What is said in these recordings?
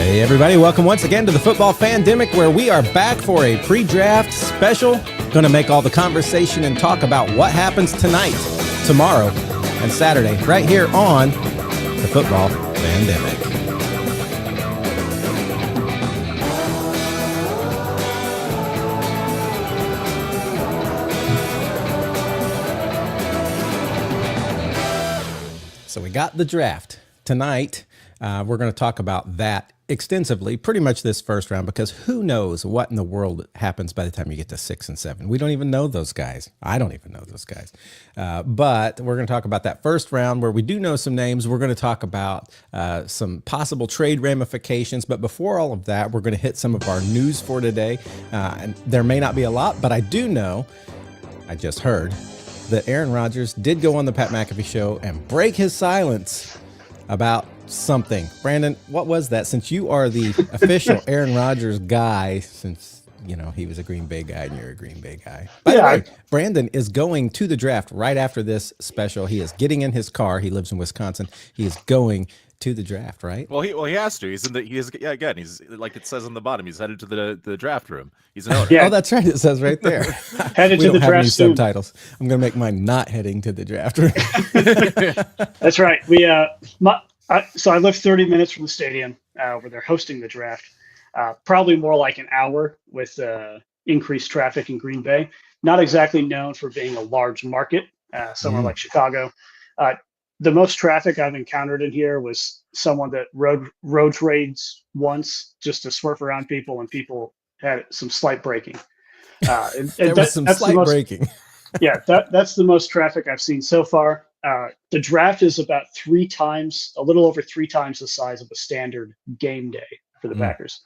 Hey everybody, welcome once again to the Football Fandemic, where we are back for a pre-draft special. Going to make all the conversation and talk about what happens tonight, tomorrow, and Saturday, right here on the Football Fandemic. So we got the draft tonight. We're going to talk about that extensively, pretty much this first round, because who knows what in the world happens by the time you get to 6 and 7. We don't even know those guys. I don't even know those guys. But we're going to talk about that first round where we do know some names. We're going to talk about some possible trade ramifications. But before all of that, we're going to hit some of our news for today. And there may not be a lot, but I do know, I just heard, that Aaron Rodgers did go on the Pat McAfee show and break his silence about something. Brandon, what was that? Since you are the official Aaron Rodgers guy, since you know he was a Green Bay guy and you're a Green Bay guy. By the way, Brandon is going to the draft right after this special. He is getting in his car. He lives in Wisconsin. He is going to the draft, right? Well, he has to. He's like it says on the bottom. He's headed to the draft room. He's an owner. Yeah. Oh, that's right. It says right there. Headed to the draft soon. Subtitles. I'm going to make mine not heading to the draft room. That's right. So I live 30 minutes from the stadium where they're hosting the draft. Probably more like an hour with increased traffic in Green Bay. Not exactly known for being a large market, somewhere like Chicago. The most traffic I've encountered in here was someone that rode raids once just to swerve around people, and people had some slight braking. There was some slight braking. Yeah, that's the most traffic I've seen so far. The draft is about a little over three times the size of a standard game day for the Packers.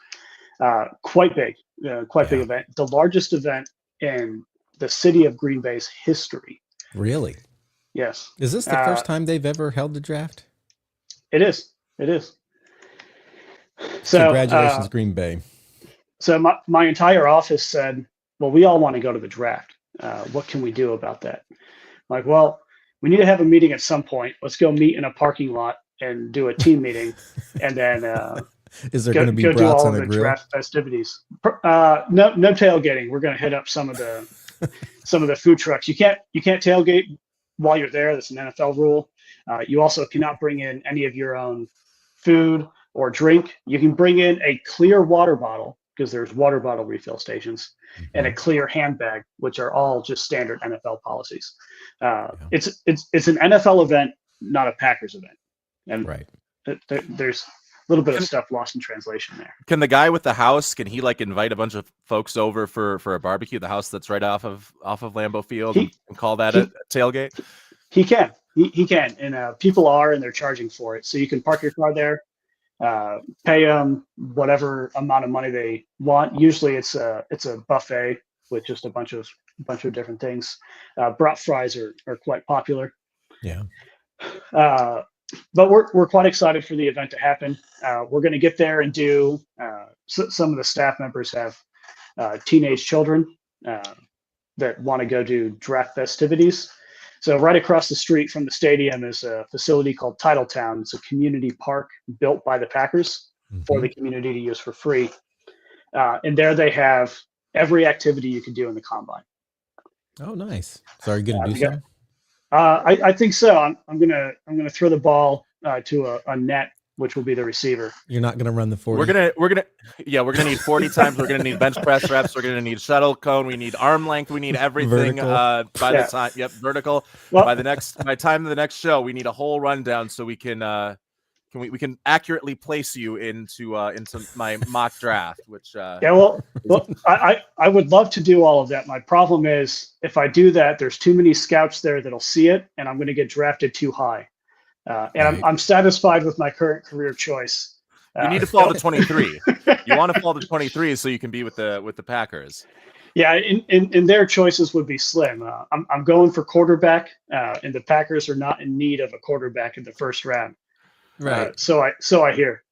Quite big, big event. The largest event in the city of Green Bay's history. Really? Yes. Is this the first time they've ever held the draft? It is. So congratulations, Green Bay. So my entire office said, well, we all want to go to the draft. What can we do about that? I'm like, well, we need to have a meeting at some point. Let's go meet in a parking lot and do a team meeting, and then is there going to be brats on a grill? Draft festivities? No tailgating. We're going to hit up some of the food trucks. You can't tailgate while you're there. That's an NFL rule. You also cannot bring in any of your own food or drink. You can bring in a clear water bottle, because there's water bottle refill stations, and a clear handbag, which are all just standard NFL policies. It's an NFL event, not a Packers event. And there's a little bit of stuff lost in translation there. Can the guy with the house, can he like invite a bunch of folks over for a barbecue, the house that's right off of Lambeau Field, and call that a tailgate? He can. He can. And people are, and they're charging for it. So you can park your car there, pay them whatever amount of money they want. Usually it's a buffet with just a bunch of different things. Brat fries are quite popular. Yeah. But we're quite excited for the event to happen. We're going to get there and do. Some of the staff members have teenage children that want to go do draft festivities. So right across the street from the stadium is a facility called Titletown. It's a community park built by the Packers for the community to use for free. And there they have every activity you can do in the combine. Oh, nice. So are you going to do something? I think so. I'm gonna throw the ball to a net, which will be the receiver. You're not gonna run the 40. We're gonna need 40 times. We're gonna need bench press reps. We're gonna need shuttle cone. We need arm length. We need everything. By the time, vertical. Well, by the time of the next show, we need a whole rundown so we can accurately place you into my mock draft. Which well, I would love to do all of that. My problem is if I do that, there's too many scouts there that'll see it, and I'm going to get drafted too high. I'm satisfied with my current career choice. You need to fall to 23. You want to fall to 23 so you can be with the Packers. Yeah, and their choices would be slim. I'm going for quarterback, and the Packers are not in need of a quarterback in the first round. Right. So I hear.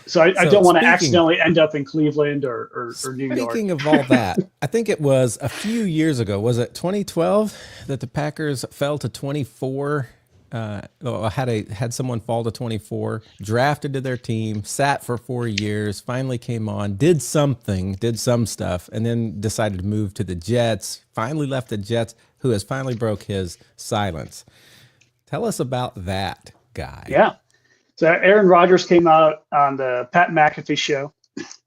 So I don't want to accidentally end up in Cleveland or New York. Speaking of all that, I think it was a few years ago. Was it 2012 that the Packers fell to 24 had someone fall to 24, drafted to their team, sat for 4 years, finally came on, did some stuff, and then decided to move to the Jets, finally left the Jets, who has finally broke his silence. Tell us about that guy. Yeah. So Aaron Rodgers came out on the Pat McAfee show,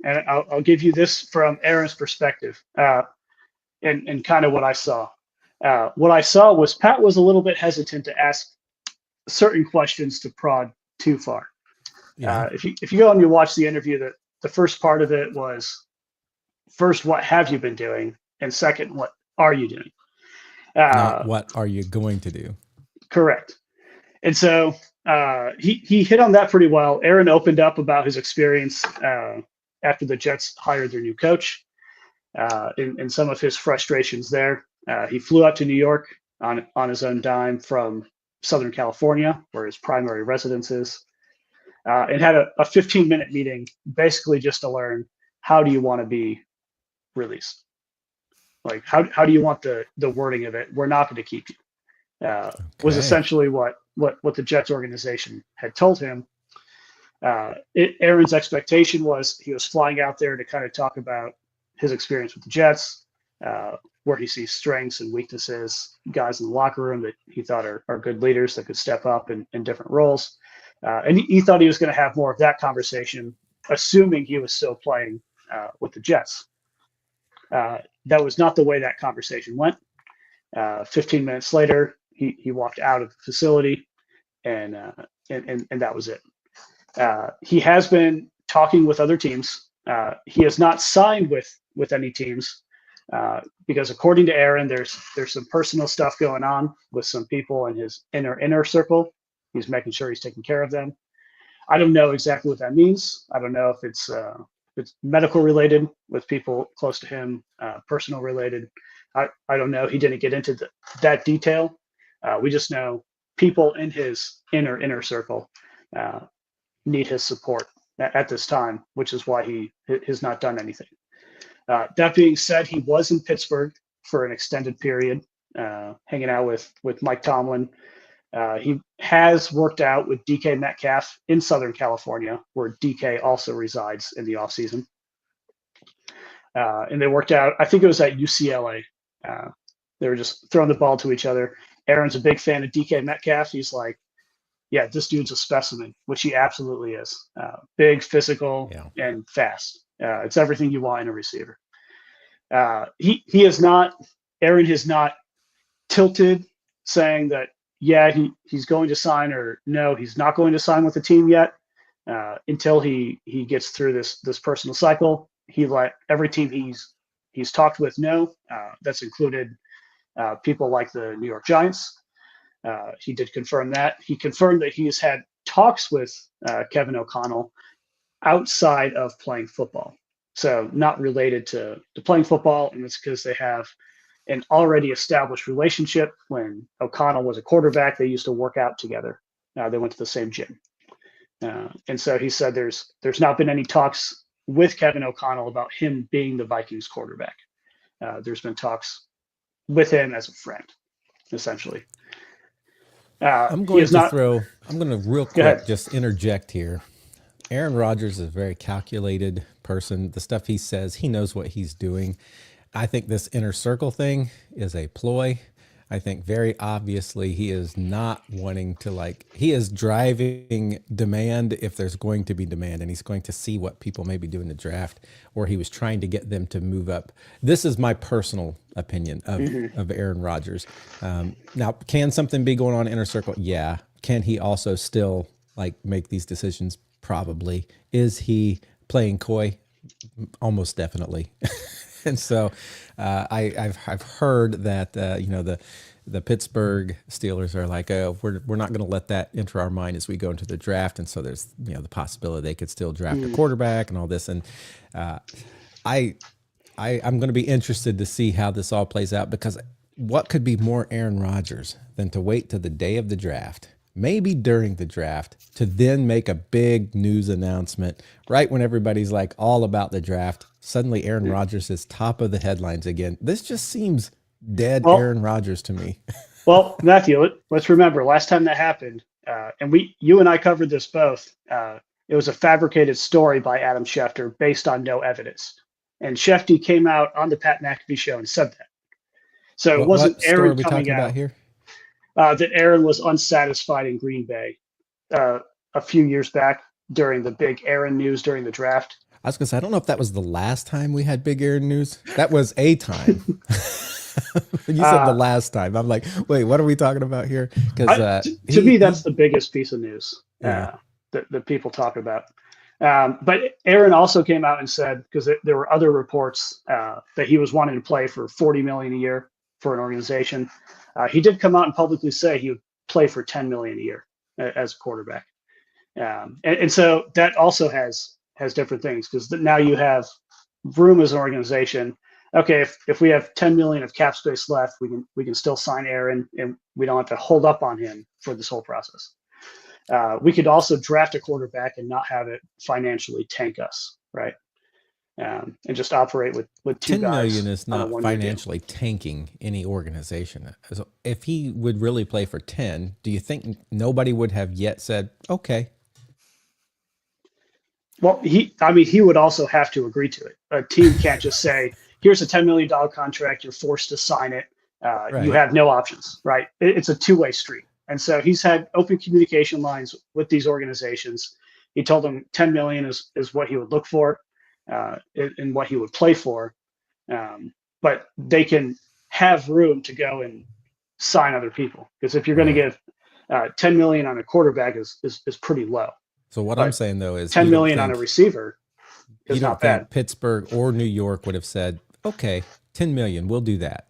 and I'll give you this from Aaron's perspective, and kind of what I saw. What I saw was Pat was a little bit hesitant to ask certain questions to prod too far. Yeah. If you go and you watch the interview, the first part of it was, first, what have you been doing? And second, what are you doing? Not what are you going to do? Correct. And so he hit on that pretty well. Aaron opened up about his experience after the Jets hired their new coach, and some of his frustrations there. He flew out to New York on his own dime from Southern California, where his primary residence is, and had a 15-minute meeting, basically just to learn, how do you want to be released? Like, how do you want the wording of it? We're not going to keep you. Was essentially what the Jets organization had told him. Aaron's expectation was he was flying out there to kind of talk about his experience with the Jets, where he sees strengths and weaknesses, guys in the locker room that he thought are good leaders that could step up in different roles. And he thought he was going to have more of that conversation, assuming he was still playing with the Jets. That was not the way that conversation went. 15 minutes later, he walked out of the facility, and that was it. He has been talking with other teams. He has not signed with any teams because, according to Aaron, there's some personal stuff going on with some people in his inner circle. He's making sure he's taking care of them. I don't know exactly what that means. I don't know if it's medical related with people close to him, personal related. I don't know. He didn't get into that detail. We just know people in his inner circle need his support at this time, which is why he has not done anything. That being said, he was in Pittsburgh for an extended period, hanging out with Mike Tomlin. He has worked out with DK Metcalf in Southern California, where DK also resides in the offseason. And they worked out, I think it was at UCLA. They were just throwing the ball to each other. Aaron's a big fan of DK Metcalf. He's like, yeah, this dude's a specimen, which he absolutely is. Big, physical, and fast. It's everything you want in a receiver. He is not, Aaron has not tilted saying that, yeah, he's going to sign, or no, he's not going to sign with the team yet, until he gets through this personal cycle. He let every team he's talked with know. That's included people like the New York Giants. He did confirm that. He confirmed that he has had talks with Kevin O'Connell outside of playing football, so not related to playing football, and it's because they have an already established relationship. When O'Connell was a quarterback, they used to work out together. They went to the same gym. And so he said there's not been any talks with Kevin O'Connell about him being the Vikings quarterback. There's been talks with him as a friend, essentially. I'm going to real quick just interject here. Aaron Rodgers is a very calculated person. The stuff he says, he knows what he's doing. I think this inner circle thing is a ploy. I think very obviously he is not wanting to, he is driving demand if there's going to be demand, and he's going to see what people may be doing in the draft, or he was trying to get them to move up. This is my personal opinion of Aaron Rodgers. Now, can something be going on in inner circle? Yeah. Can he also still make these decisions? Probably. Is he playing coy? Almost definitely. And so I've heard that the Pittsburgh Steelers are like, oh, we're not going to let that enter our mind as we go into the draft, and so there's the possibility they could still draft a quarterback and all this. And I'm going to be interested to see how this all plays out, because what could be more Aaron Rodgers than to wait to the day of the draft, maybe during the draft, to then make a big news announcement right when everybody's all about the draft. Suddenly Aaron Rodgers is top of the headlines again. This just seems dead Aaron Rodgers to me. Well, Matthew, let's remember last time that happened, and you and I covered this both. It was a fabricated story by Adam Schefter based on no evidence, and Shefty came out on the Pat McAfee show and said that. So it wasn't what story Aaron are we coming talking out about here? That Aaron was unsatisfied in Green Bay a few years back during the big Aaron news during the draft. I was gonna say, I don't know if that was the last time we had big Aaron news. That was a time. You said the last time. I'm like, wait, what are we talking about here? Because to me, that's the biggest piece of news that people talk about. But Aaron also came out and said, because there were other reports that he was wanting to play for $40 million a year for an organization. He did come out and publicly say he would play for $10 million a year as a quarterback. And so that also has different things, because now you have room as an organization. Okay, if we have 10 million of cap space left, we can still sign Aaron, and we don't have to hold up on him for this whole process. We could also draft a quarterback and not have it financially tank us, right? And just operate with two 10 guys. million is not financially tanking any organization. So if he would really play for 10, do you think nobody would have yet said, okay? Well, he would also have to agree to it. A team can't just say, here's a $10 million contract, you're forced to sign it. Right. You have no options, right? It's a two-way street. And so he's had open communication lines with these organizations. He told them 10 million is what he would look for and what he would play for. But they can have room to go and sign other people. Because if you're going to give 10 million on a quarterback is pretty low. So what I'm saying, though, is 10 million on a receiver is not bad. Pittsburgh or New York would have said, okay, 10 million, we'll do that.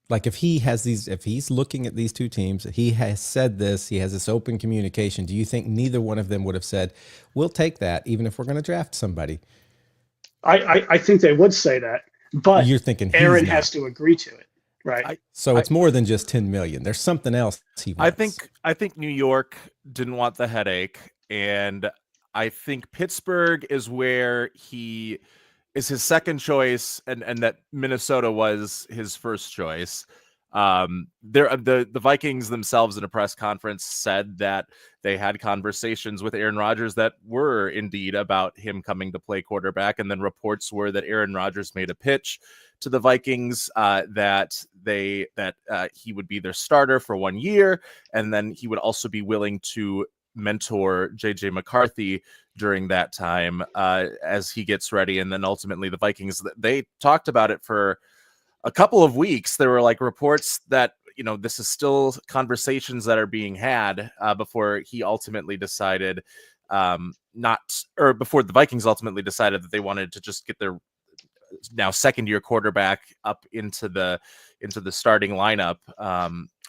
Like if he's looking at these two teams, he has said this, he has this open communication. Do you think neither one of them would have said, we'll take that, even if we're going to draft somebody? I think they would say that, but you're thinking Aaron has to agree to it, right? So it's more than just 10 million. There's something else he wants. I think New York didn't want the headache, and I think Pittsburgh is where he is his second choice, and that Minnesota was his first choice. The Vikings themselves in a press conference said that they had conversations with Aaron Rodgers that were indeed about him coming to play quarterback, and then reports were that Aaron Rodgers made a pitch to the Vikings that he would be their starter for 1 year, and then he would also be willing to mentor JJ McCarthy during that time as he gets ready. And then ultimately the Vikings, they talked about it for a couple of weeks. There were like reports that, this is still conversations that are being had before he ultimately decided before the Vikings ultimately decided that they wanted to just get their now second year quarterback up into the starting lineup.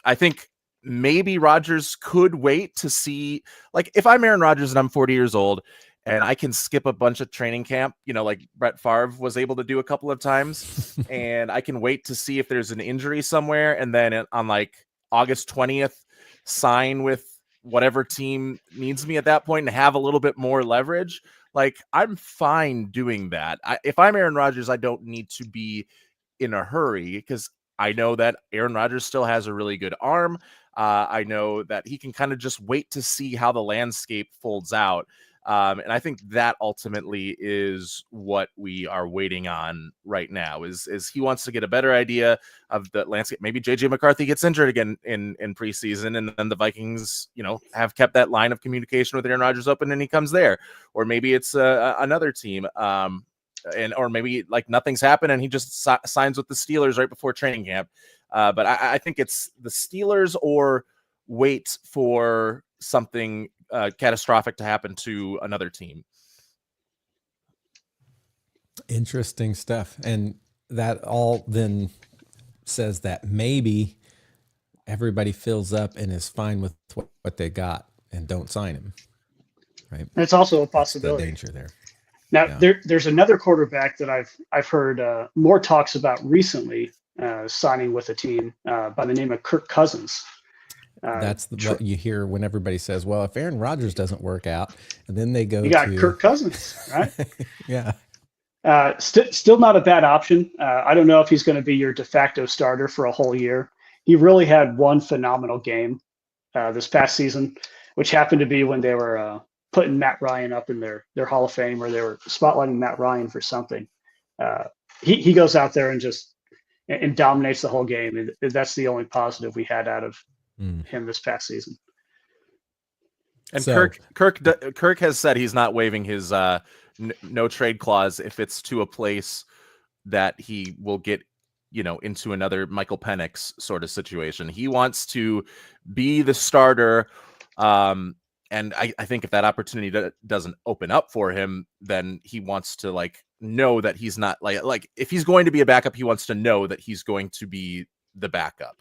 I think maybe Rodgers could wait to see, like if I'm Aaron Rodgers and I'm 40 years old and I can skip a bunch of training camp, like Brett Favre was able to do a couple of times, and I can wait to see if there's an injury somewhere, and then on like August 20th, sign with whatever team needs me at that point and have a little bit more leverage. Like I'm fine doing that. If I'm Aaron Rodgers, I don't need to be in a hurry because I know that Aaron Rodgers still has a really good arm. I know that he can kind of just wait to see how the landscape folds out. And I think that ultimately is what we are waiting on right now is he wants to get a better idea of the landscape. Maybe JJ McCarthy gets injured again in preseason, and then the Vikings, have kept that line of communication with Aaron Rodgers open and he comes there. Or maybe it's another team. Or maybe like nothing's happened and he just signs with the Steelers right before training camp. But I think it's the Steelers or wait for something catastrophic to happen to another team. Interesting stuff. And that all then says that maybe everybody fills up and is fine with what they got and don't sign him. Right. That's also a possibility. That's the danger there. Now, there's another quarterback that I've heard more talks about recently signing with a team by the name of Kirk Cousins. That's what you hear when everybody says, well, if Aaron Rodgers doesn't work out, and then they go you got Kirk Cousins, right? Yeah. Still not a bad option. I don't know if he's going to be your de facto starter for a whole year. he really had one phenomenal game this past season, which happened to be when they were putting Matt Ryan up in their Hall of Fame, or they were spotlighting Matt Ryan for something. He goes out there and just and dominates the whole game, and that's the only positive we had out of him this past season. And so, Kirk has said he's not waiving his no trade clause if it's to a place that he will get, into another Michael Penix sort of situation. He wants to be the starter. And I think if that opportunity doesn't open up for him, then he wants to know that he's not like if he's going to be a backup, he wants to know that he's going to be the backup.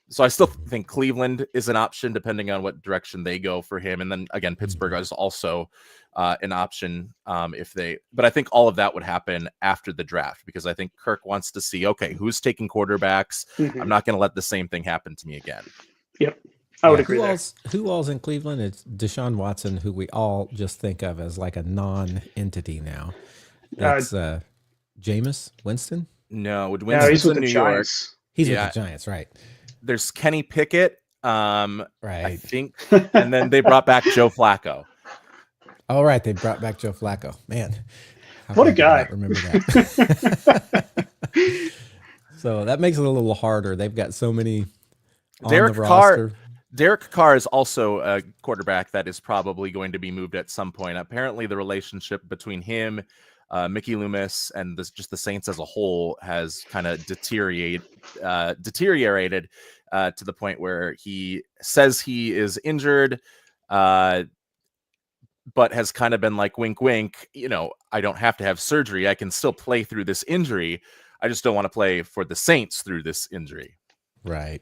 So I still think Cleveland is an option depending on what direction they go for him. And then again, Pittsburgh is also an option but I think all of that would happen after the draft, because I think Kirk wants to see, okay, who's taking quarterbacks? I'm not going to let the same thing happen to me again. Yep. I would agree. Who all's in Cleveland? It's Deshaun Watson, who we all just think of as like a non-entity now. That's Jameis Winston. No, Winston's he's with in the New Giants. York. He's with the Giants, right? There's Kenny Pickett, right? I think, and then they brought back Joe Flacco. Oh, right, they brought back Joe Flacco. Man, what a guy! Remember that. So that makes it a little harder. They've got so many on the roster. Derek Carr is also a quarterback that is probably going to be moved at some point. Apparently, the relationship between him, Mickey Loomis, and just the Saints as a whole has kind of deteriorated to the point where he says he is injured, but has kind of been like, wink, wink, I don't have to have surgery. I can still play through this injury. I just don't want to play for the Saints through this injury. Right.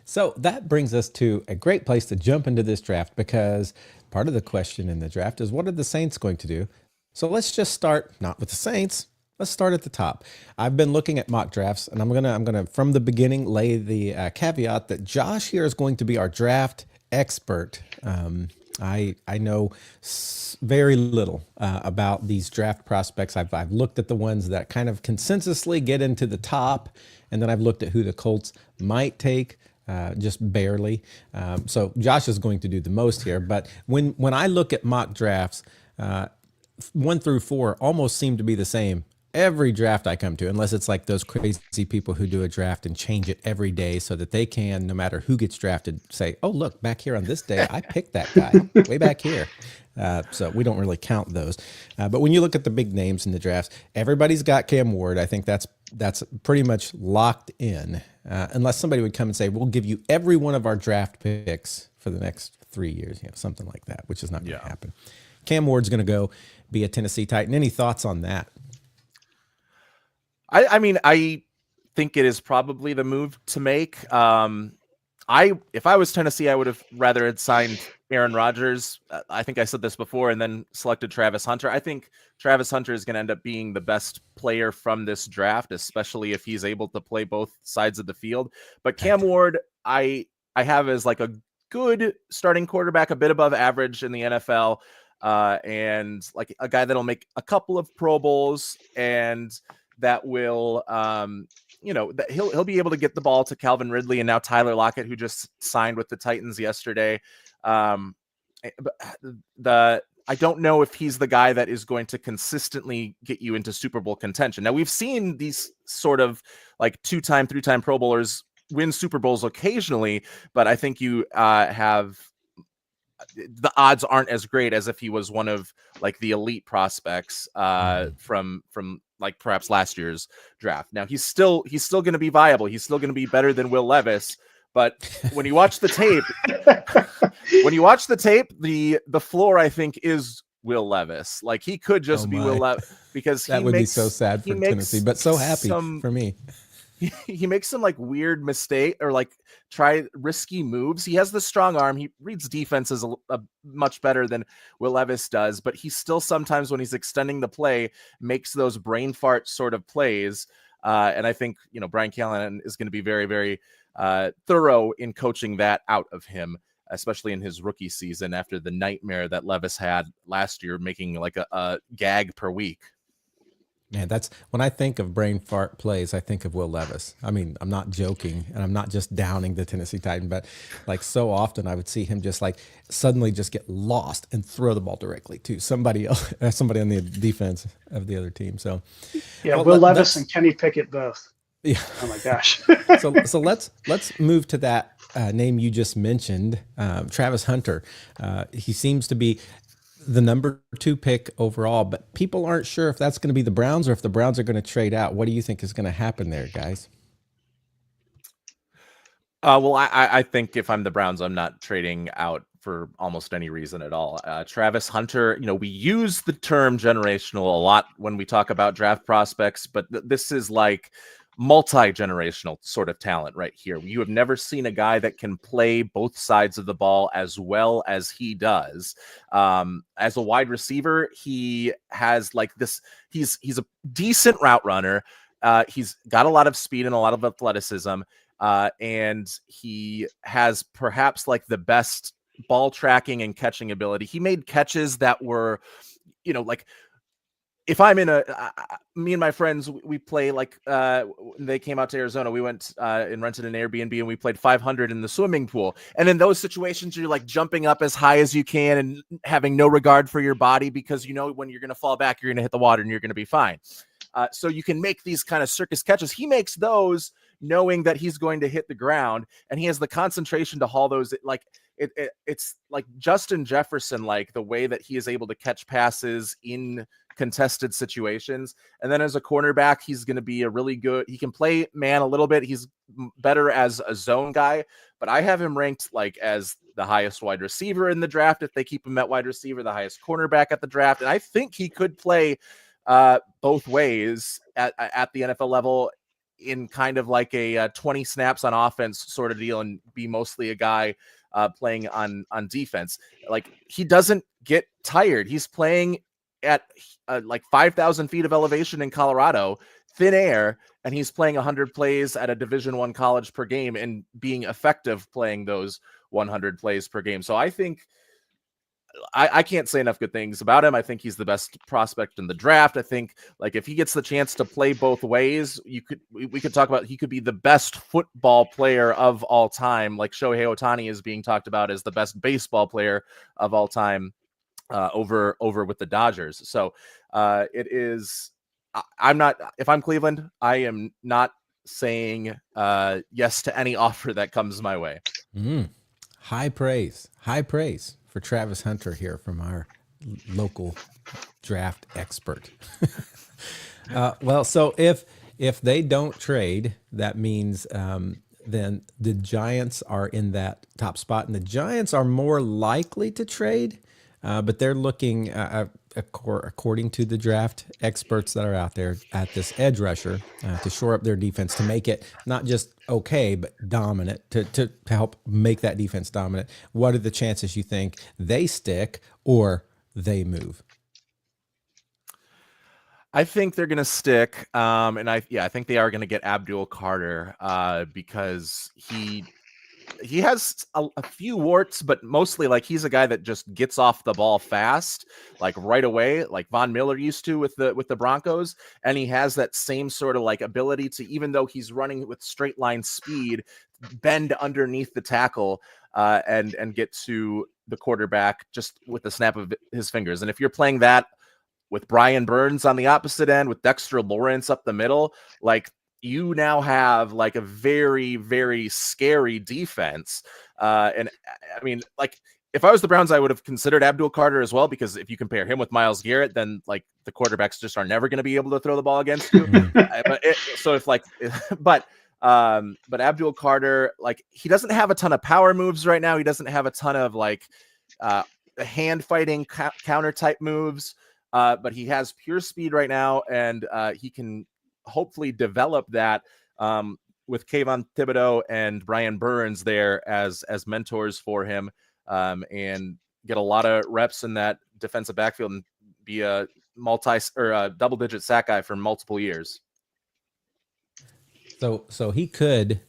So that brings us to a great place to jump into this draft, because part of the question in the draft is, what are the Saints going to do? So let's just start not with the Saints. Let's start at the top. I've been looking at mock drafts, and I'm gonna from the beginning lay the caveat that Josh here is going to be our draft expert. I know very little about these draft prospects. I've looked at the ones that kind of consensusly get into the top, and then I've looked at who the Colts might take. Just barely. So Josh is going to do the most here. But when I look at mock drafts, 1 through 4 almost seem to be the same every draft I come to, unless it's like those crazy people who do a draft and change it every day so that they can, no matter who gets drafted, say, oh, look, back here on this day, I picked that guy way back here. So we don't really count those. But when you look at the big names in the drafts, everybody's got Cam Ward. I think that's pretty much locked in, unless somebody would come and say, we'll give you every one of our draft picks for the next 3 years, something like that, which is not going to happen. Cam Ward's going to go be a Tennessee Titan. Any thoughts on that? I mean, I think it is probably the move to make. If I was Tennessee, I would have rather had signed Aaron Rodgers. I think I said this before, and then selected Travis Hunter. I think Travis Hunter is going to end up being the best player from this draft, especially if he's able to play both sides of the field. But Cam Ward, I have as like a good starting quarterback, a bit above average in the NFL, and like a guy that'll make a couple of Pro Bowls, and that will, that he'll be able to get the ball to Calvin Ridley and now Tyler Lockett, who just signed with the Titans yesterday. I don't know if he's the guy that is going to consistently get you into Super Bowl contention. Now, we've seen these sort of like 2-time, 3-time Pro Bowlers win Super Bowls occasionally, but I think you have the odds aren't as great as if he was one of like the elite prospects from like perhaps last year's draft. Now he's still going to be viable. He's still going to be better than Will Levis. But when you watch the tape, the floor, I think, is Will Levis. Like he could just be Will Levis, because that would be so sad for Tennessee, but so happy for me. He makes some like weird mistake or like try risky moves. He has the strong arm. He reads defenses a much better than Will Levis does, but he still sometimes when he's extending the play makes those brain fart sort of plays. And I think, Brian Callahan is going to be very, very thorough in coaching that out of him, especially in his rookie season after the nightmare that Levis had last year, making like a gag per week. Man, that's when I think of brain fart plays, I think of Will Levis. I mean, I'm not joking, and I'm not just downing the Tennessee Titan, but like so often I would see him just like suddenly just get lost and throw the ball directly to somebody else, somebody on the defense of the other team. So, Yeah, well, Will Levis and Kenny Pickett both. Yeah. Oh my gosh. So let's move to that name you just mentioned, Travis Hunter. He seems to be the number 2 pick overall, but people aren't sure if that's going to be the Browns or if the Browns are going to trade out. What do you think is going to happen there, guys? Well, I think if I'm the Browns, I'm not trading out for almost any reason at all. Travis Hunter, we use the term generational a lot when we talk about draft prospects, but this is like multi-generational sort of talent right here. You have never seen a guy that can play both sides of the ball as well as he does. As a wide receiver, he has like this, he's a decent route runner. He's got a lot of speed and a lot of athleticism. And he has perhaps like the best ball tracking and catching ability. He made catches that were, like if I'm in me and my friends, we play like, they came out to Arizona, we went and rented an Airbnb and we played 500 in the swimming pool. And in those situations, you're like jumping up as high as you can and having no regard for your body because when you're going to fall back, you're going to hit the water and you're going to be fine. So you can make these kind of circus catches. He makes those knowing that he's going to hit the ground, and he has the concentration to haul those. Like it's like Justin Jefferson, like the way that he is able to catch passes in contested situations. And then as a cornerback, he's going to be he can play man a little bit. He's better as a zone guy, but I have him ranked like as the highest wide receiver in the draft. If they keep him at wide receiver, the highest cornerback at the draft. And I think he could play both ways at the NFL level in kind of like a 20 snaps on offense sort of deal and be mostly a guy playing on defense. Like he doesn't get tired. He's playing at like 5,000 feet of elevation in Colorado, thin air, and he's playing 100 plays at a Division I college per game and being effective playing those 100 plays per game. So I think I can't say enough good things about him. I think he's the best prospect in the draft. I think like if he gets the chance to play both ways, we could talk about he could be the best football player of all time. Like Shohei Ohtani is being talked about as the best baseball player of all time over with the Dodgers. So it is. I'm not. If I'm Cleveland, I am not saying yes to any offer that comes my way. High praise for Travis Hunter here from our local draft expert. Well, so if they don't trade, that means then the Giants are in that top spot, and the Giants are more likely to trade, but they're looking, according to the draft experts that are out there, at this edge rusher to shore up their defense, to make it not just okay, but dominant, to help make that defense dominant. What are the chances you think they stick or they move? I think they're going to stick. And I think they are going to get Abdul Carter because he has a few warts, but mostly like he's a guy that just gets off the ball fast, like right away, like Von Miller used to with the Broncos. And he has that same sort of like ability to, even though he's running with straight line speed, bend underneath the tackle and get to the quarterback just with the snap of his fingers. And if you're playing that with Brian Burns on the opposite end, with Dexter Lawrence up the middle, like you now have like a very, very scary defense. And I mean, like if I was the Browns, I would have considered Abdul Carter as well, because if you compare him with Myles Garrett, then like the quarterbacks just are never going to be able to throw the ball against you. But Abdul Carter, like he doesn't have a ton of power moves right now. He doesn't have a ton of like hand fighting counter type moves. But he has pure speed right now, and he can hopefully develop that with Kayvon Thibodeau and Brian Burns there as mentors for him, and get a lot of reps in that defensive backfield and be a double-digit sack guy for multiple years. So he could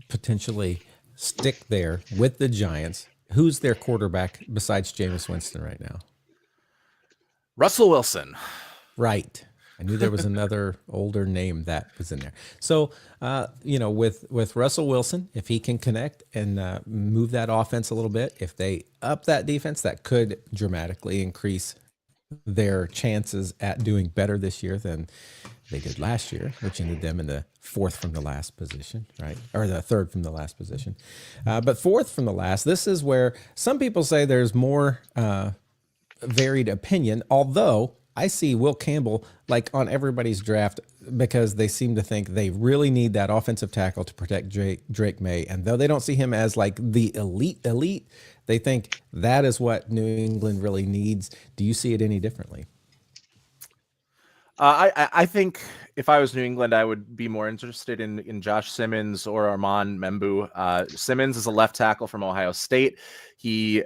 potentially stick there with the Giants. Who's their quarterback besides Jameis Winston right now? Russell Wilson. Right. I knew there was another older name that was in there. So, with Russell Wilson, if he can connect and move that offense a little bit, if they up that defense, that could dramatically increase their chances at doing better this year than they did last year, which ended them in the fourth from the last position, right? Or the third from the last position. But fourth from the last, this is where some people say there's more varied opinion, although I see Will Campbell like on everybody's draft because they seem to think they really need that offensive tackle to protect Drake May. And though they don't see him as like the elite, they think that is what New England really needs. Do you see it any differently? I think if I was New England, I would be more interested in Josh Simmons or Armand Membou. Simmons is a left tackle from Ohio State. He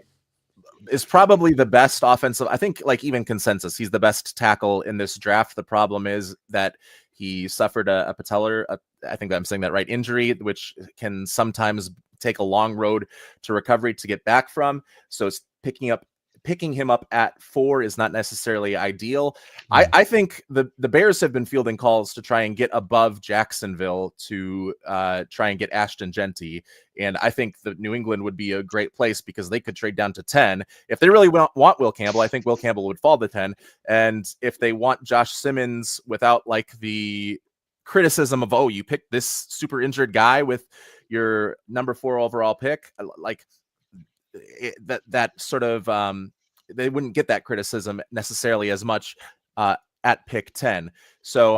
is probably the best offensive. I think, like, even consensus, he's the best tackle in this draft. The problem is that he suffered a patellar, I think I'm saying that right, injury, which can sometimes take a long road to recovery to get back from. So it's picking him up at 4 is not necessarily ideal. I think the Bears have been fielding calls to try and get above Jacksonville to try and get Ashton Jeanty. And I think that New England would be a great place because they could trade down to 10. If they really want Will Campbell, I think Will Campbell would fall to 10. And if they want Josh Simmons without like the criticism of, oh, you picked this super injured guy with your number 4 overall pick, like that sort of they wouldn't get that criticism necessarily as much at pick 10. So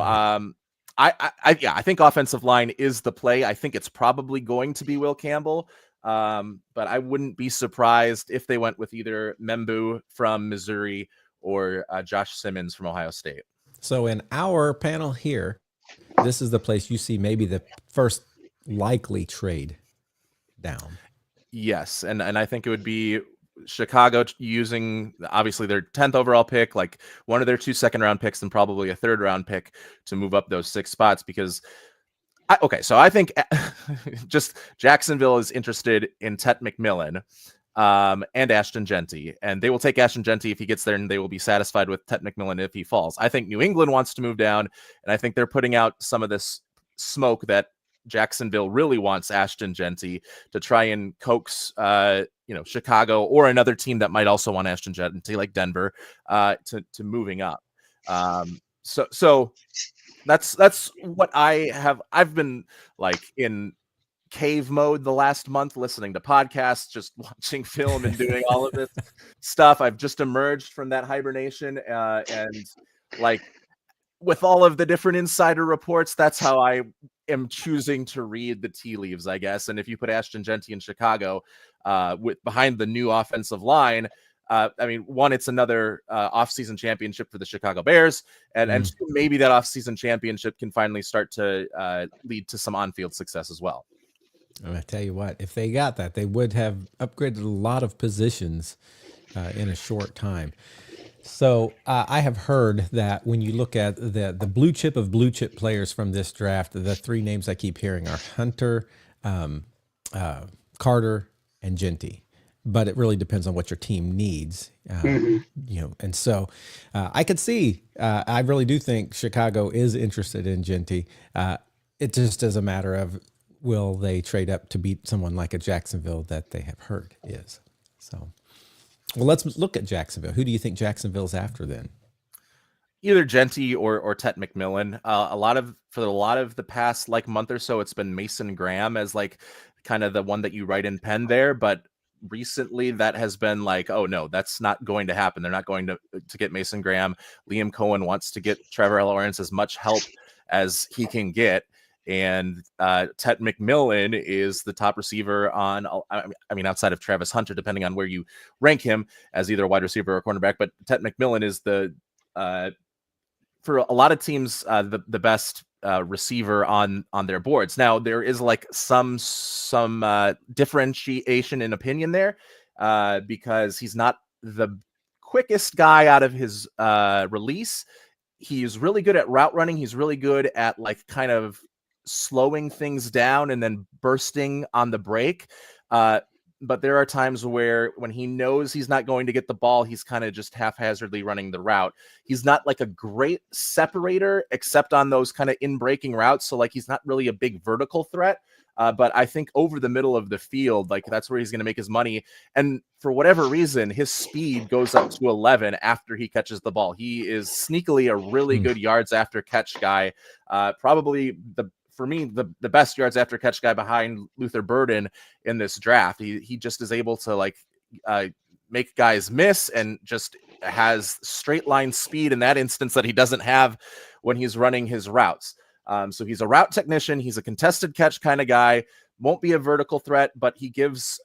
I think offensive line is the play. I think it's probably going to be Will Campbell, but I wouldn't be surprised if they went with either Membou from Missouri or Josh Simmons from Ohio State. So in our panel here, this is the place you see maybe the first likely trade down. Yes, and I think it would be Chicago using obviously their 10th overall pick, like one of their 2 second-round picks and probably a 3rd-round pick to move up those 6 spots because so I think just Jacksonville is interested in Tet McMillan and Ashton Jeanty, and they will take Ashton Jeanty if he gets there, and they will be satisfied with Tet McMillan if he falls. I think New England wants to move down, and I think they're putting out some of this smoke that Jacksonville really wants Ashton Jeanty to try and coax Chicago or another team that might also want Ashton Jeanty, like Denver, to moving up. So that's what I've been like in cave mode the last month, listening to podcasts, just watching film and doing all of this stuff. I've just emerged from that hibernation, and like with all of the different insider reports, that's how I am choosing to read the tea leaves, I guess. And if you put Ashton Jeanty in Chicago with behind the new offensive line, one, it's another offseason championship for the Chicago Bears, and two, maybe that offseason championship can finally start to lead to some on-field success as well. I'm going to tell you what, if they got that, they would have upgraded a lot of positions in a short time. So I have heard that when you look at the blue chip of blue chip players from this draft, the 3 names I keep hearing are Hunter, Carter, and Jeanty. But it really depends on what your team needs, and so I could see. I really do think Chicago is interested in Jeanty. It just is a matter of will they trade up to beat someone like a Jacksonville that they have heard is. So, well, let's look at Jacksonville. Who do you think Jacksonville's after then? Either Jeanty or Tet McMillan. For a lot of the past month or so, it's been Mason Graham as kind of the one that you write in pen there, but recently that has been oh no, that's not going to happen. They're not going to get Mason Graham. Liam Cohen wants to get Trevor Lawrence as much help as he can get. And Tet McMillan is the top receiver on, outside of Travis Hunter, depending on where you rank him as either a wide receiver or cornerback. But Tet McMillan is for a lot of teams, the best receiver on their boards. Now there is some differentiation in opinion there because he's not the quickest guy out of his release. He's really good at route running. He's really good at kind of slowing things down and then bursting on the break. but there are times where when he knows he's not going to get the ball, he's kind of just haphazardly running the route. He's not like a great separator, except on those kind of in-breaking routes. So like he's not really a big vertical threat. But I think over the middle of the field, like that's where he's going to make his money. And for whatever reason, his speed goes up to 11 after he catches the ball. He is sneakily a really good yards after catch guy. Probably for me, the best yards after catch guy behind Luther Burden in this draft. He just is able to like make guys miss and just has straight line speed in that instance that he doesn't have when he's running his routes. So he's a route technician. He's a contested catch kind of guy. Won't be a vertical threat, but he gives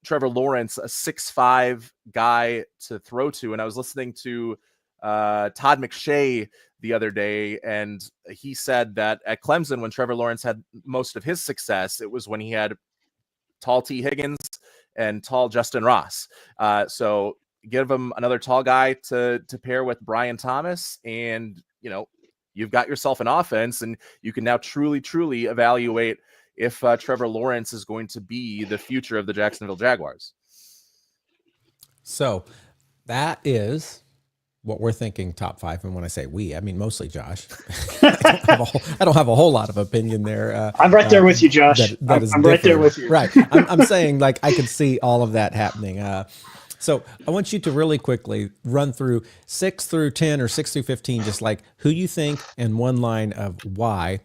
Trevor Lawrence a 6'5" guy to throw to. And I was listening to Todd McShay the other day, and he said that at Clemson, when Trevor Lawrence had most of his success, it was when he had tall T. Higgins and tall Justin Ross. So give him another tall guy to pair with Brian Thomas, and you've got yourself an offense, and you can now truly evaluate if Trevor Lawrence is going to be the future of the Jacksonville Jaguars. So that is what we're thinking top 5. And when I say we, I mean mostly Josh. I don't have a whole lot of opinion there. I'm right there with you, Josh. I'm right there with you. Right. I'm saying like I could see all of that happening. So I want you to really quickly run through 6 through 10 or 6 through 15, just like who you think and one line of why,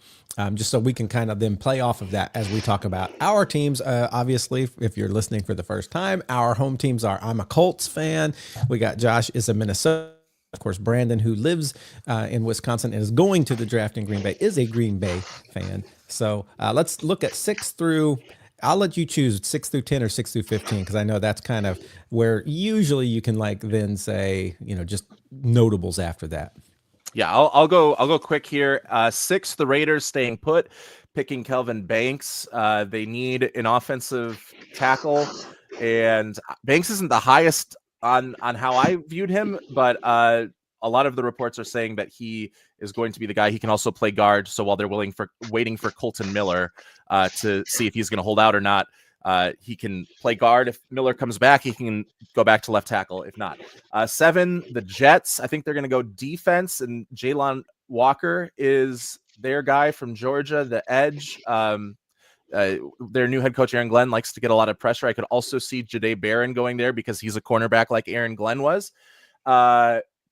just so we can kind of then play off of that as we talk about our teams. Obviously, if you're listening for the first time, our home teams are, I'm a Colts fan. We got Josh is a Minnesota. Of course, Brandon, who lives in Wisconsin and is going to the draft in Green Bay, is a Green Bay fan. So let's look at 6 through I'll let you choose 6 through 10 or 6 through 15, because I know that's kind of where usually you can like then say, just notables after that. Yeah, I'll go quick here. 6, the Raiders staying put, picking Kelvin Banks. They need an offensive tackle, and Banks isn't the highest on how I viewed him, but a lot of the reports are saying that he is going to be the guy. He can also play guard. So while they're waiting for Colton Miller to see if he's going to hold out or not, he can play guard. If Miller comes back, he can go back to left tackle. If not, 7, the Jets. I think they're going to go defense, and Jalon Walker is their guy from Georgia, the edge. Their new head coach, Aaron Glenn, likes to get a lot of pressure. I could also see Jahdae Barron going there because he's a cornerback like Aaron Glenn was.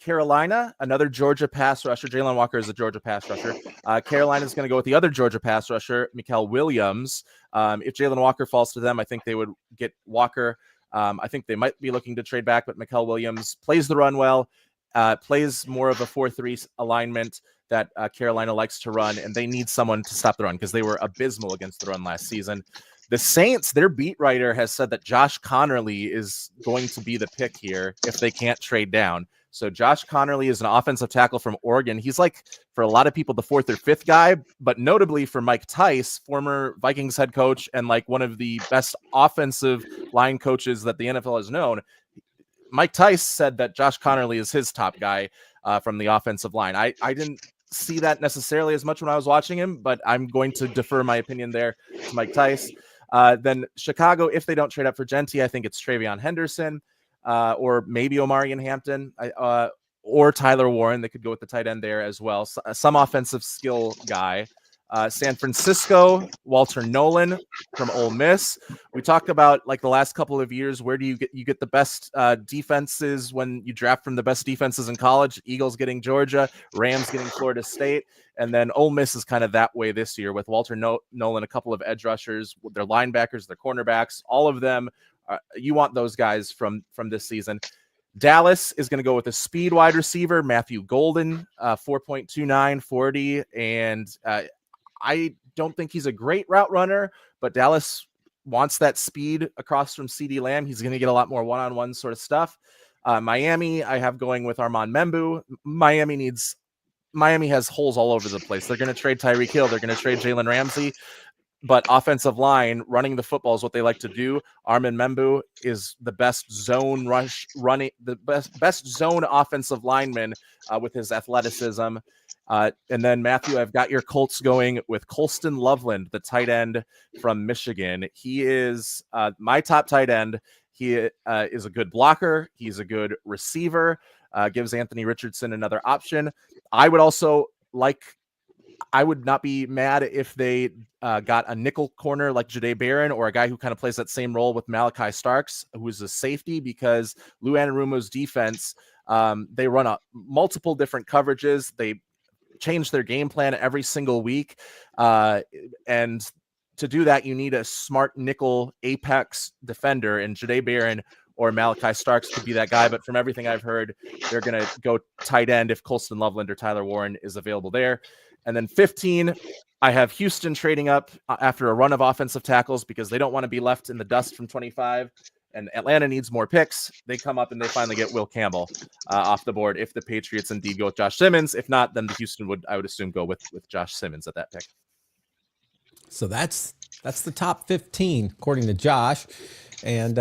Carolina, another Georgia pass rusher. Jalon Walker is a Georgia pass rusher. Carolina is going to go with the other Georgia pass rusher, Mikael Williams. If Jalon Walker falls to them, I think they would get Walker. I think they might be looking to trade back, but Mikael Williams plays the run well, plays more of a 4-3 alignment that Carolina likes to run, and they need someone to stop the run because they were abysmal against the run last season. The Saints, their beat writer has said that Josh Connerly is going to be the pick here if they can't trade down. So Josh Connerly is an offensive tackle from Oregon. He's like, for a lot of people, the 4th or 5th guy, but notably for Mike Tice, former Vikings head coach and like one of the best offensive line coaches that the NFL has known. Mike Tice said that Josh Connerly is his top guy from the offensive line. I didn't see that necessarily as much when I was watching him, but I'm going to defer my opinion there to Mike Tice. Then Chicago, if they don't trade up for Gentry, I think it's Travion Henderson. Or maybe Omarion Hampton, or Tyler Warren. They could go with the tight end there as well. Some offensive skill guy. San Francisco, Walter Nolan from Ole Miss. We talked about like the last couple of years. Where do you get the best defenses when you draft from the best defenses in college? Eagles getting Georgia, Rams getting Florida State, and then Ole Miss is kind of that way this year with Walter Nolan, a couple of edge rushers, their linebackers, their cornerbacks, all of them. You want those guys from this season. Dallas is going to go with a speed wide receiver, Matthew Golden, 4.29 40. And I don't think he's a great route runner, but Dallas wants that speed across from CeeDee Lamb. He's going to get a lot more one-on-one sort of stuff. Miami, I have going with Armand Membu. Miami has holes all over the place. They're going to trade Tyreek Hill. They're going to trade Jalen Ramsey. But offensive line, running the football is what they like to do. Armand Membu is the best zone the best zone offensive lineman with his athleticism. And then Matthew, I've got your Colts going with Colston Loveland, the tight end from Michigan. He is my top tight end. He is a good blocker. He's a good receiver. Gives Anthony Richardson another option. I would not be mad if they got a nickel corner like Jahdae Barron, or a guy who kind of plays that same role with Malachi Starks, who's a safety, because Lou Anarumo's defense, they run multiple different coverages. They change their game plan every single week. And to do that, you need a smart nickel apex defender, and Jahdae Barron or Malachi Starks could be that guy. But from everything I've heard, they're going to go tight end if Colston Loveland or Tyler Warren is available there. And then 15, I have Houston trading up after a run of offensive tackles because they don't want to be left in the dust from 25. And Atlanta needs more picks. They come up and they finally get Will Campbell off the board if the Patriots indeed go with Josh Simmons. If not, then the Houston would, I would assume, go with Josh Simmons at that pick. So that's the top 15 according to Josh, and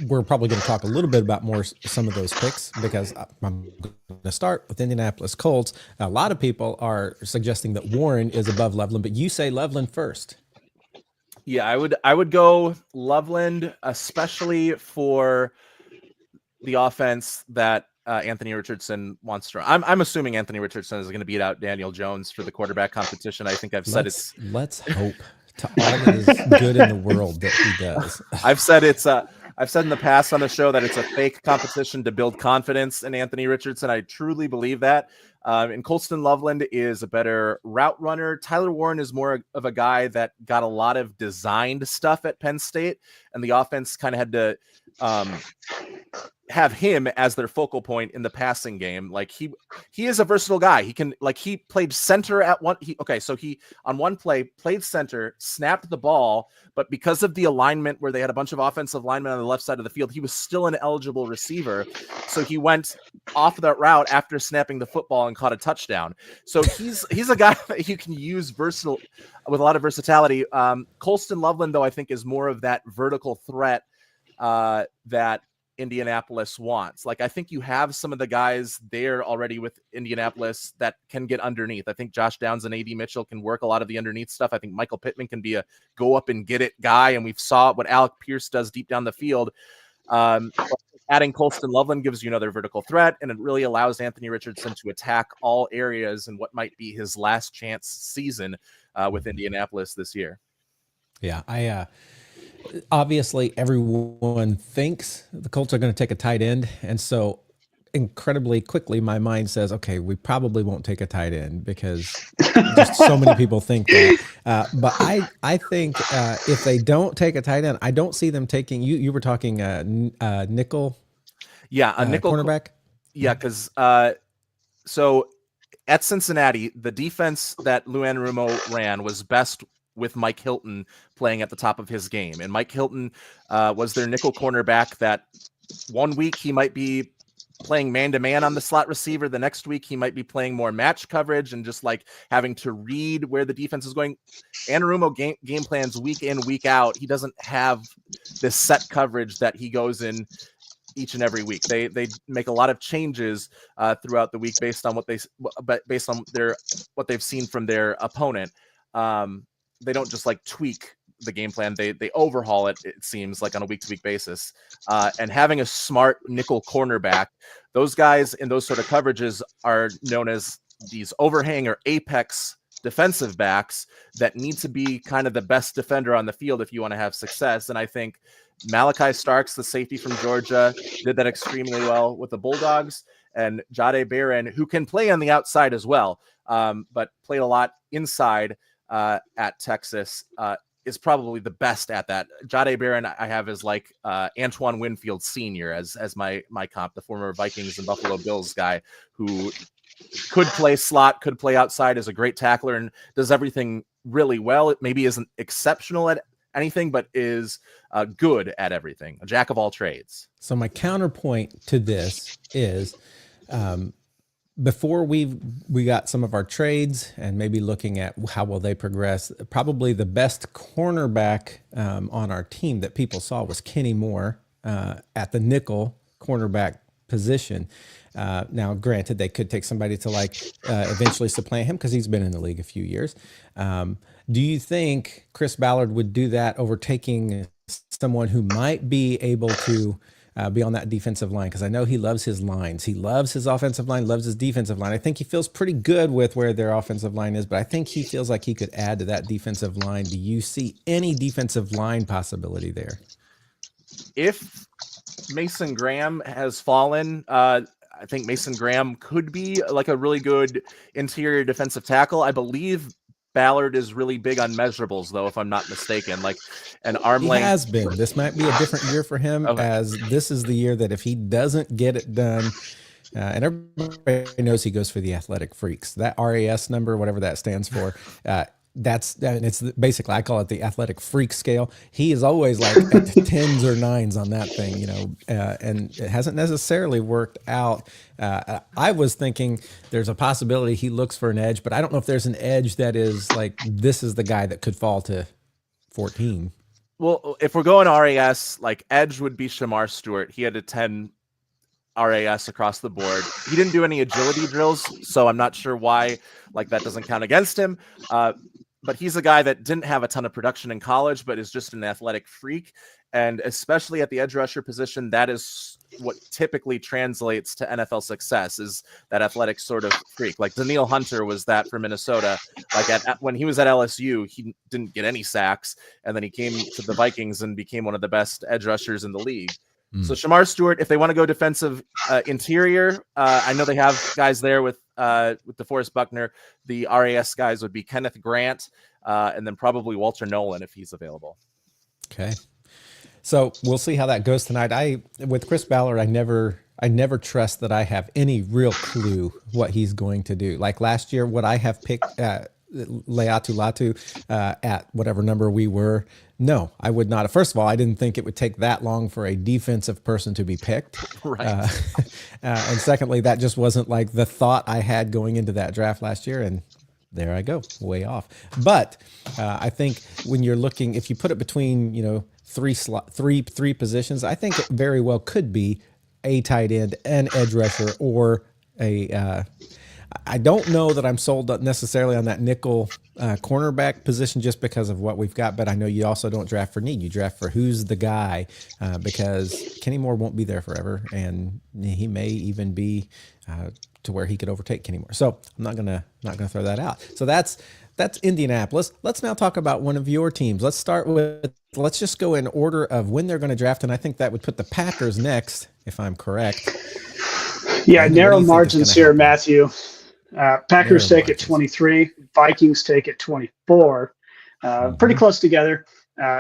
we're probably going to talk a little bit about some of those picks, because I'm going to start with Indianapolis Colts. A lot of people are suggesting that Warren is above Loveland, but you say Loveland first. Yeah, I would go Loveland, especially for the offense that Anthony Richardson wants to run. I'm assuming Anthony Richardson is going to beat out Daniel Jones for the quarterback competition. I think I've said let's hope to all that is good in the world that he does. I've said in the past on the show that it's a fake competition to build confidence in Anthony Richardson. I truly believe that. And Colston Loveland is a better route runner. Tyler Warren is more of a guy that got a lot of designed stuff at Penn State, and the offense kind of had to have him as their focal point in the passing game. Like he is a versatile guy. He played center at one. He on one play played center, snapped the ball, but because of the alignment where they had a bunch of offensive linemen on the left side of the field, he was still an eligible receiver. So he went off that route after snapping the football and caught a touchdown. So he's a guy that you can use versatile with a lot of versatility. Colston Loveland, though, I think is more of that vertical threat that Indianapolis wants. Like, I think you have some of the guys there already with Indianapolis that can get underneath. I think Josh Downs and AD Mitchell can work a lot of the underneath stuff. I think Michael Pittman can be a go up and get it guy. And we've saw what Alec Pierce does deep down the field. Adding Colston Loveland gives you another vertical threat, and it really allows Anthony Richardson to attack all areas in what might be his last chance season with Indianapolis this year. Yeah, obviously everyone thinks the Colts are going to take a tight end, and so incredibly quickly my mind says, okay, we probably won't take a tight end because just so many people think that. But I think if they don't take a tight end, I don't see them taking. You were talking nickel. Yeah, a nickel cornerback. Yeah, because so at Cincinnati, the defense that Lou Anarumo ran was best with Mike Hilton playing at the top of his game. And Mike Hilton was their nickel cornerback that one week he might be playing man-to-man on the slot receiver. The next week he might be playing more match coverage and just like having to read where the defense is going. Anarumo game plans week in, week out. He doesn't have this set coverage that he goes in each and every week. They make a lot of changes throughout the week based on what they've seen from their opponent. They don't just like tweak the game plan. They overhaul it, it seems like, on a week-to-week basis. And having a smart nickel cornerback, those guys in those sort of coverages are known as these overhang or apex defensive backs that need to be kind of the best defender on the field if you want to have success. And I think Malachi Starks, the safety from Georgia, did that extremely well with the Bulldogs. And Jahdae Barron, who can play on the outside as well, but played a lot inside at Texas, is probably the best at that. Jahdae Barron I have as like Antoine Winfield Sr. as my comp, the former Vikings and Buffalo Bills guy who could play slot, could play outside, is a great tackler and does everything really well. It maybe isn't exceptional at anything, but is good at everything, a jack of all trades. So my counterpoint to this is before we got some of our trades and maybe looking at how will they progress, probably the best cornerback on our team that people saw was Kenny Moore at the nickel cornerback position. Now, granted, they could take somebody to eventually supplant him because he's been in the league a few years. Do you think Chris Ballard would do that over taking someone who might be able to be on that defensive line? Because I know he loves his lines. He loves his offensive line, loves his defensive line. I think he feels pretty good with where their offensive line is, but I think he feels like he could add to that defensive line. Do you see any defensive line possibility there? If Mason Graham has fallen, I think Mason Graham could be like a really good interior defensive tackle. I believe Ballard is really big on measurables, though, if I'm not mistaken, like an arm length. He has been. This might be a different year for him, as this is the year that if he doesn't get it done, and everybody knows he goes for the athletic freaks, that RAS number, whatever that stands for, it's basically, I call it the athletic freak scale. He is always like at the 10s or 9s on that thing, and it hasn't necessarily worked out. I was thinking there's a possibility he looks for an edge, but I don't know if there's an edge that is like, this is the guy that could fall to 14. Well, if we're going RAS, like edge would be Shamar Stewart. He had a 10 RAS across the board. He didn't do any agility drills, so I'm not sure why like that doesn't count against him. But he's a guy that didn't have a ton of production in college, but is just an athletic freak. And especially at the edge rusher position, that is what typically translates to NFL success, is that athletic sort of freak. Like Daniil Hunter was that for Minnesota. Like when he was at LSU, he didn't get any sacks. And then he came to the Vikings and became one of the best edge rushers in the league. So Shamar Stewart, if they want to go defensive interior, I know they have guys there with DeForest Buckner. The RAS guys would be Kenneth Grant, and then probably Walter Nolan if he's available. Okay. So we'll see how that goes tonight. With Chris Ballard, I never trust that I have any real clue what he's going to do. Like last year, would I have picked Laiatu Latu at whatever number we were? No, I would not. First of all, I didn't think it would take that long for a defensive person to be picked. Right. And secondly, that just wasn't like the thought I had going into that draft last year. And there I go, way off. But I think when you're looking, if you put it between, three positions, I think it very well could be a tight end, an edge rusher, or I don't know that I'm sold necessarily on that nickel cornerback position just because of what we've got, but I know you also don't draft for need. You draft for who's the guy, because Kenny Moore won't be there forever, and he may even be to where he could overtake Kenny Moore. So I'm not gonna throw that out. So that's Indianapolis. Let's now talk about one of your teams. Let's just go in order of when they're going to draft, and I think that would put the Packers next, if I'm correct. Yeah, narrow margins here, Matthew. Packers take at 23, Vikings take at 24. Pretty close together.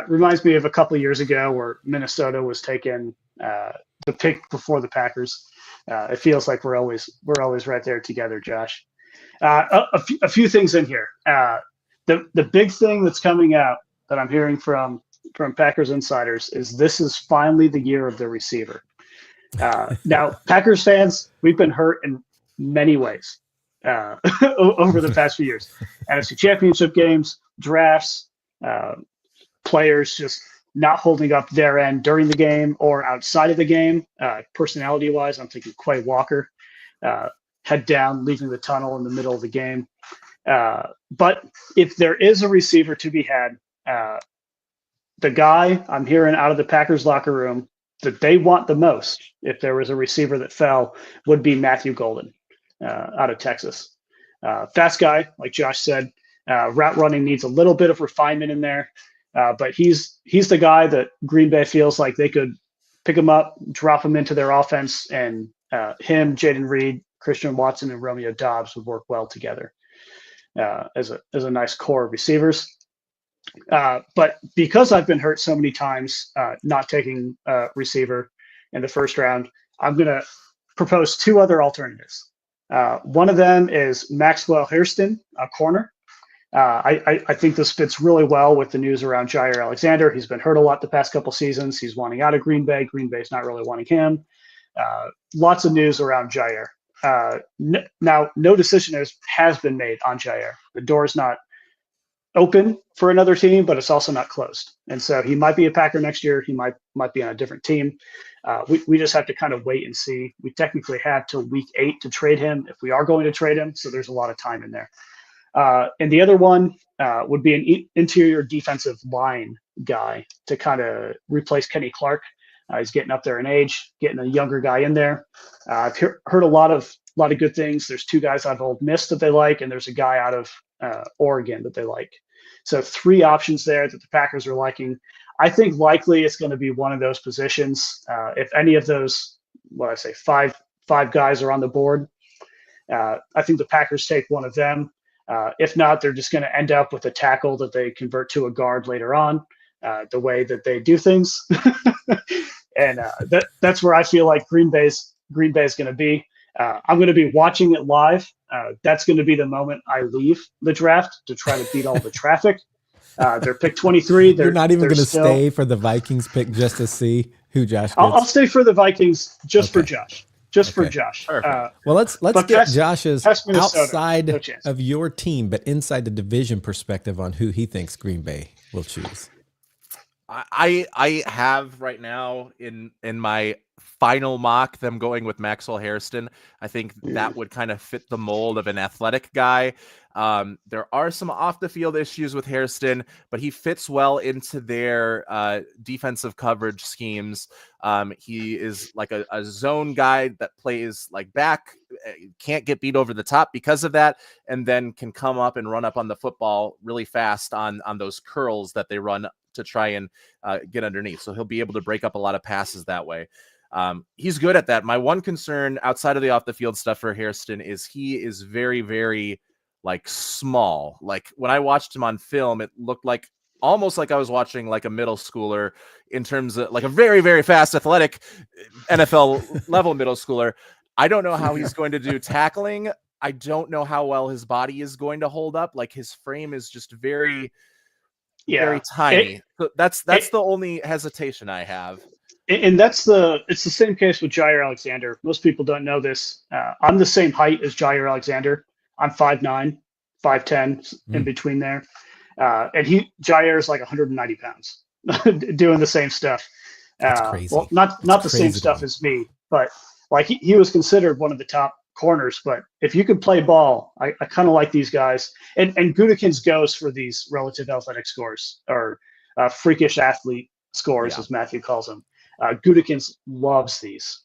Reminds me of a couple of years ago where Minnesota was taking the pick before the Packers. It feels like we're always right there together, Josh. A few things in here. The big thing that's coming out that I'm hearing from Packers insiders is this is finally the year of the receiver. Now, Packers fans, we've been hurt in many ways over the past few years. NFC Championship games, drafts, players just not holding up their end during the game or outside of the game. Personality-wise, I'm thinking Quay Walker, head down, leaving the tunnel in the middle of the game. But if there is a receiver to be had, the guy I'm hearing out of the Packers locker room that they want the most, if there was a receiver that fell, would be Matthew Golden out of Texas. Fast guy, like Josh said. Route running needs a little bit of refinement in there, but he's the guy that Green Bay feels like they could pick him up, drop him into their offense, and him, Jaden Reed, Christian Watson, and Romeo Doubs would work well together as a nice core of receivers. But because I've been hurt so many times not taking a receiver in the first round, I'm going to propose two other alternatives. One of them is Maxwell Hairston, a corner. I think this fits really well with the news around Jair Alexander. He's been hurt a lot the past couple seasons. He's wanting out of Green Bay. Green Bay's not really wanting him. Lots of news around Jair. Now, no decision has been made on Jair. The door is not open for another team, but it's also not closed. And so he might be a Packer next year. He might be on a different team. We just have to kind of wait and see. We technically have till week 8 to trade him if we are going to trade him. So there's a lot of time in there. And the other one would be an interior defensive line guy to kind of replace Kenny Clark. He's getting up there in age, getting a younger guy in there. I've heard a lot of good things. There's 2 guys out of Ole Miss that they like, and there's a guy out of Oregon that they like. So 3 options there that the Packers are liking. I think likely it's going to be one of those positions. If any of those, five guys are on the board, I think the Packers take one of them. If not, they're just going to end up with a tackle that they convert to a guard later on, the way that they do things. And that's where I feel like Green Bay's going to be. I'm going to be watching it live. That's going to be the moment I leave the draft to try to beat all the traffic. They're pick 23. You're not even going to stay for the Vikings pick just to see who Josh gets? I'll stay for the Vikings just for Josh. For Josh. Well, let's get Josh's outside of your team, but inside the division perspective on who he thinks Green Bay will choose. I have right now in my final mock them going with Maxwell Hairston. I think that would kind of fit the mold of an athletic guy. There are some off the field issues with Hairston, but he fits well into their defensive coverage schemes. He is like a zone guy that plays like back, can't get beat over the top because of that, and then can come up and run up on the football really fast on those curls that they run to try and get underneath. So he'll be able to break up a lot of passes that way. He's good at that. My one concern outside of the off the field stuff for Hairston is he is very, very like small. Like when I watched him on film, it looked like almost like I was watching like a middle schooler in terms of like a very, very fast athletic NFL level middle schooler. I don't know how he's going to do tackling. I don't know how well his body is going to hold up. Like his frame is just very, very tiny. That's the only hesitation I have. And it's the same case with Jair Alexander. Most people don't know this. I'm the same height as Jair Alexander. I'm 5'9", 5'10", in between there. And Jair is like 190 pounds doing the same stuff. That's crazy. Well, not the same stuff as me, but like he was considered one of the top corners. But if you could play ball, I kind of like these guys. And Gutekunst goes for these relative athletic scores, or freakish athlete scores, as Matthew calls them. Gutekunst loves these.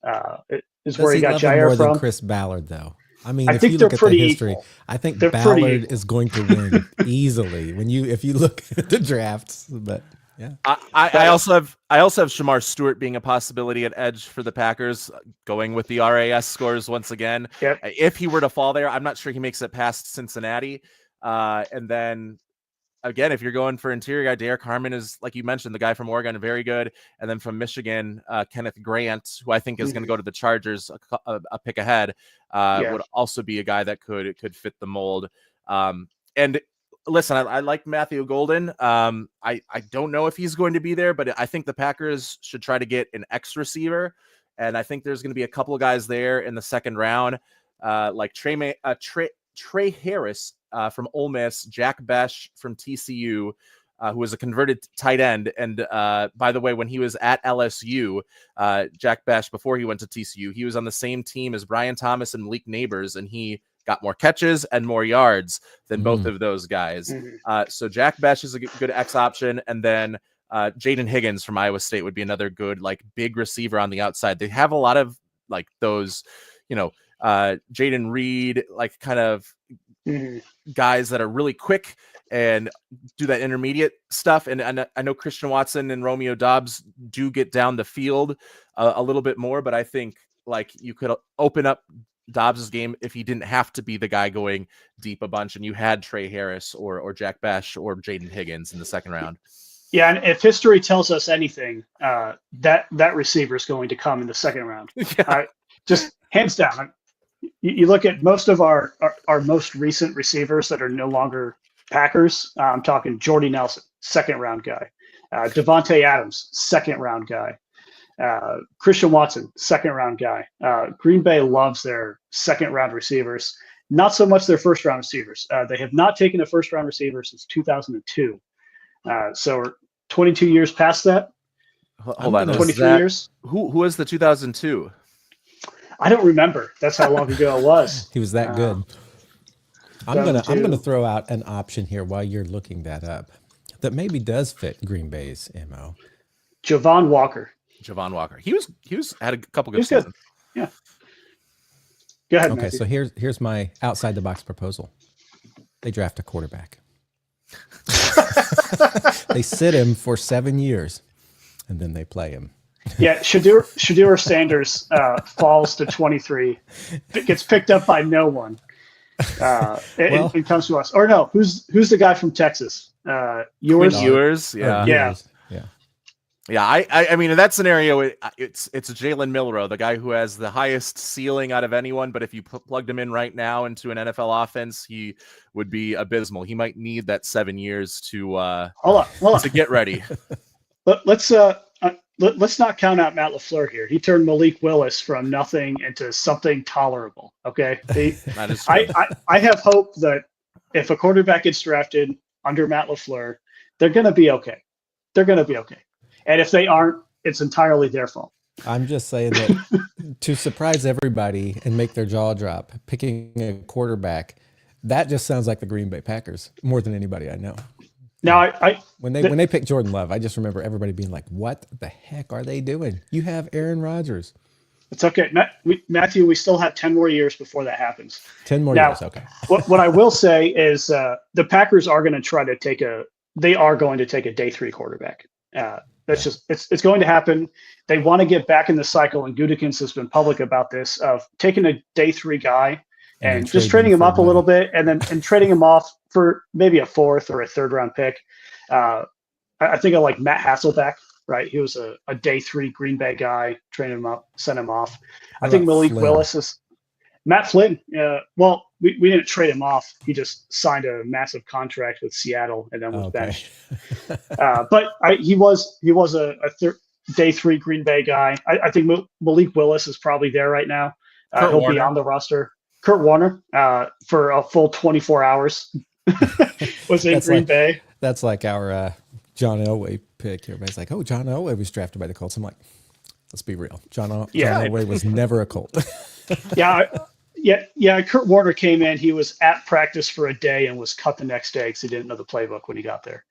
Is where he got Jair more from. Than Chris Ballard, though. I mean, if you look at the history, equal. I think Ballard is going to win easily if you look at the drafts. But yeah, I also have Shamar Stewart being a possibility at edge for the Packers, going with the RAS scores once again. Yep. If he were to fall there, I'm not sure he makes it past Cincinnati. And then again, if you're going for interior guy, Derek Harmon is, like you mentioned, the guy from Oregon, very good. And then from Michigan, Kenneth Grant, who I think is going to go to the Chargers a pick ahead, would also be a guy that could fit the mold. And listen, I like Matthew Golden. I don't know if he's going to be there, but I think the Packers should try to get an X receiver. And I think there's going to be a couple of guys there in the second round, like Trey Harris from Ole Miss, Jack Besh from TCU, who was a converted tight end. And by the way, when he was at LSU, Jack Besh, before he went to TCU, he was on the same team as Brian Thomas and Malik Neighbors, and he got more catches and more yards than both of those guys. So Jack Besh is a good X option. And then Jaden Higgins from Iowa State would be another good, like, big receiver on the outside. They have a lot of like those, Jaden Reed, like kind of guys that are really quick and do that intermediate stuff. And I know Christian Watson and Romeo Doubs do get down the field a little bit more, but I think like you could open up Dobbs's game if he didn't have to be the guy going deep a bunch, and you had Trey Harris or Jack Besh or Jaden Higgins in the second round. Yeah, and if history tells us anything, that receiver is going to come in the second round. Just hands down. You look at most of our most recent receivers that are no longer Packers. I'm talking Jordy Nelson, second round guy. Devontae Adams, second round guy. Christian Watson, second round guy. Green Bay loves their second round receivers. not so much their first round receivers. They have not taken a first round receiver since 2002. So we're 22 years past that. Hold on, 23 years. Who was the 2002? I don't remember. That's how long ago it was. He was that good. I'm gonna throw out an option here while you're looking that up that maybe does fit Green Bay's MO. Javon Walker. He was had a couple good seasons. Yeah. Go ahead. Okay, Matthew. so here's my outside the box proposal. They draft a quarterback. They sit him for 7 years, and then they play him. Yeah, Shedeur Sanders falls to 23. It gets picked up by no one. It comes to us. Or no, who's the guy from Texas? Ewers. Yeah. Yeah, I mean, in that scenario, it's Jalen Milroe, the guy who has the highest ceiling out of anyone. But if you plugged him in right now into an NFL offense, he would be abysmal. He might need that 7 years to hold on. to get ready. Let's not count out Matt LaFleur here. He turned Malik Willis from nothing into something tolerable. Okay, that is true. I have hope that if a quarterback gets drafted under Matt LaFleur, they're going to be okay. They're going to be okay. And if they aren't, it's entirely their fault. I'm just saying that to surprise everybody and make their jaw drop, picking a quarterback, that just sounds like the Green Bay Packers more than anybody I know. Now, when they picked Jordan Love, I just remember everybody being like, "What the heck are they doing? You have Aaron Rodgers." It's okay, Matthew. We still have 10 more years before that happens. 10 more years, okay. What I will say is the Packers are going to try to take a day 3 quarterback. That's just it's going to happen. They want to get back in the cycle, and Gutekunst has been public about this of taking a day 3 guy and just trading him up a little bit, and then trading him off for maybe a 4th or a 3rd round pick. I think of like Matt Hasselbeck, right? He was a day 3 Green Bay guy, trained him up, sent him off. I think Malik Willis is Matt Flynn. Well, we didn't trade him off. He just signed a massive contract with Seattle and then was benched. But he was a day 3 Green Bay guy. I think Malik Willis is probably there right now. He'll be on the roster. Kurt Warner for a full 24 hours was in Green Bay. That's like our John Elway pick. Everybody's like, "Oh, John Elway was drafted by the Colts." I'm like, let's be real. John Elway was never a Colt. Yeah. Kurt Warner came in. He was at practice for a day and was cut the next day because he didn't know the playbook when he got there.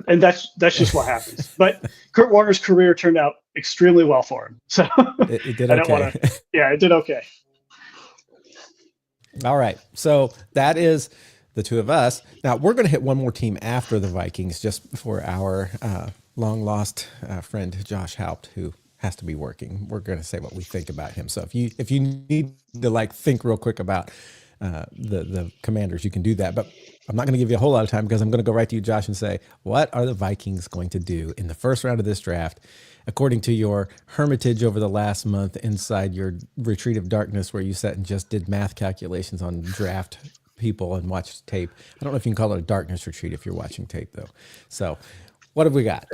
And that's just what happens. But Kurt Warner's career turned out extremely well for him. So it did okay. It did okay. All right. So that is the two of us. Now we're going to hit one more team after the Vikings, just for our long lost friend Josh Haupt, who has to be working. We're going to say what we think about him. So if you need to think real quick about the Commanders, you can do that. But I'm not going to give you a whole lot of time because I'm going to go right to you, Josh, and say, what are the Vikings going to do in the first round of this draft? According to your hermitage over the last month inside your retreat of darkness where you sat and just did math calculations on draft people and watched tape. I don't know if you can call it a darkness retreat if you're watching tape, though. So what have we got?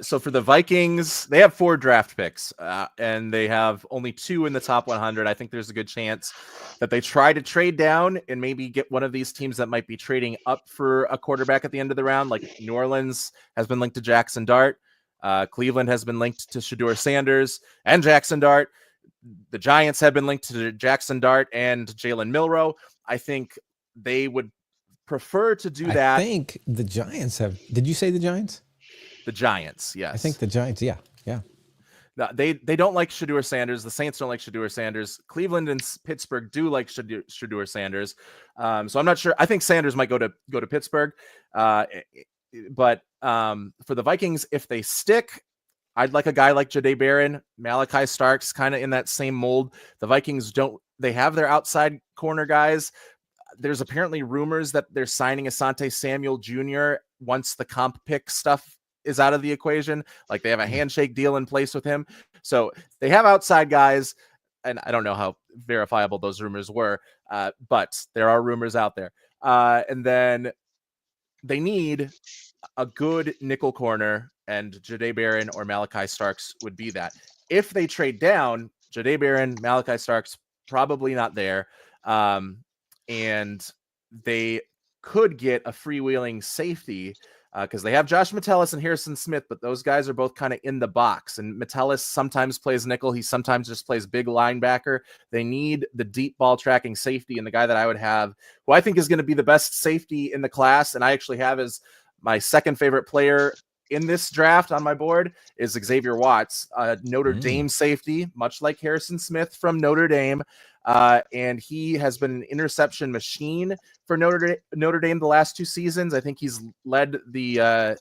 So for the Vikings, they have 4 draft picks, and they have only 2 in the top 100. I think there's a good chance that they try to trade down and maybe get one of these teams that might be trading up for a quarterback at the end of the round. Like New Orleans has been linked to Jackson Dart. Cleveland has been linked to Shedeur Sanders and Jackson Dart. The Giants have been linked to Jackson Dart and Jalen Milroe. I think they would prefer to do that. I think the Giants have. Did you say the Giants? The Giants, yes. I think the Giants, yeah. No, they don't like Shedeur Sanders. The Saints don't like Shedeur Sanders. Cleveland and Pittsburgh do like Shedeur Sanders. So I'm not sure. I think Sanders might go to Pittsburgh. But for the Vikings, if they stick, I'd like a guy like Jahdae Barron, Malachi Starks, kind of in that same mold. The Vikings they have their outside corner guys. There's apparently rumors that they're signing Asante Samuel Jr. once the comp pick stuff is out of the equation. Like they have a handshake deal in place with him. So they have outside guys, and I don't know how verifiable those rumors were, but there are rumors out there. And then they need a good nickel corner, and Jahdae Barron or Malachi Starks would be that. If they trade down, Jahdae Barron, Malachi Starks, probably not there. and they could get a freewheeling safety because they have Josh Metellus and Harrison Smith, but those guys are both kind of in the box. And Metellus sometimes plays nickel. He sometimes just plays big linebacker. They need the deep ball tracking safety. And the guy that I would have, who I think is going to be the best safety in the class, and I actually have as my second favorite player in this draft on my board, is Xavier Watts, Notre Dame safety, much like Harrison Smith from Notre Dame. And he has been an interception machine for Notre Dame the last 2 seasons. I think he's led the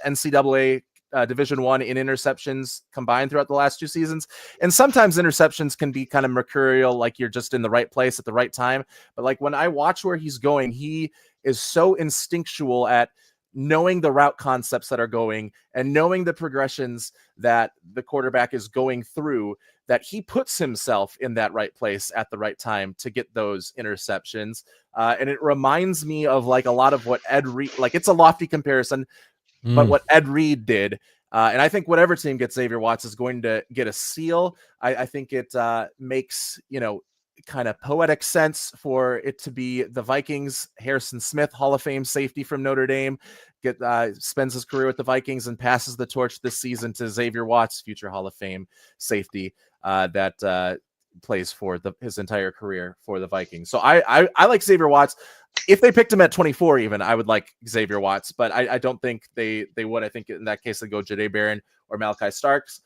NCAA Division I in interceptions combined throughout the last 2 seasons. And sometimes interceptions can be kind of mercurial, like you're just in the right place at the right time. But like when I watch where he's going, he is so instinctual at knowing the route concepts that are going and knowing the progressions that the quarterback is going through, that he puts himself in that right place at the right time to get those interceptions. And it reminds me of like a lot of what Ed Reed, like it's a lofty comparison, but what Ed Reed did. And I think whatever team gets Xavier Watts is going to get a seal. I think it makes, kind of poetic sense for it to be the Vikings. Harrison Smith, Hall of Fame safety from Notre Dame, spends his career with the Vikings and passes the torch this season to Xavier Watts, future Hall of Fame safety that plays for his entire career for the Vikings. So I like Xavier Watts. If they picked him at 24, even I would like Xavier Watts, but I don't think they would. I think in that case they go Jahdae Barron or Malachi Starks.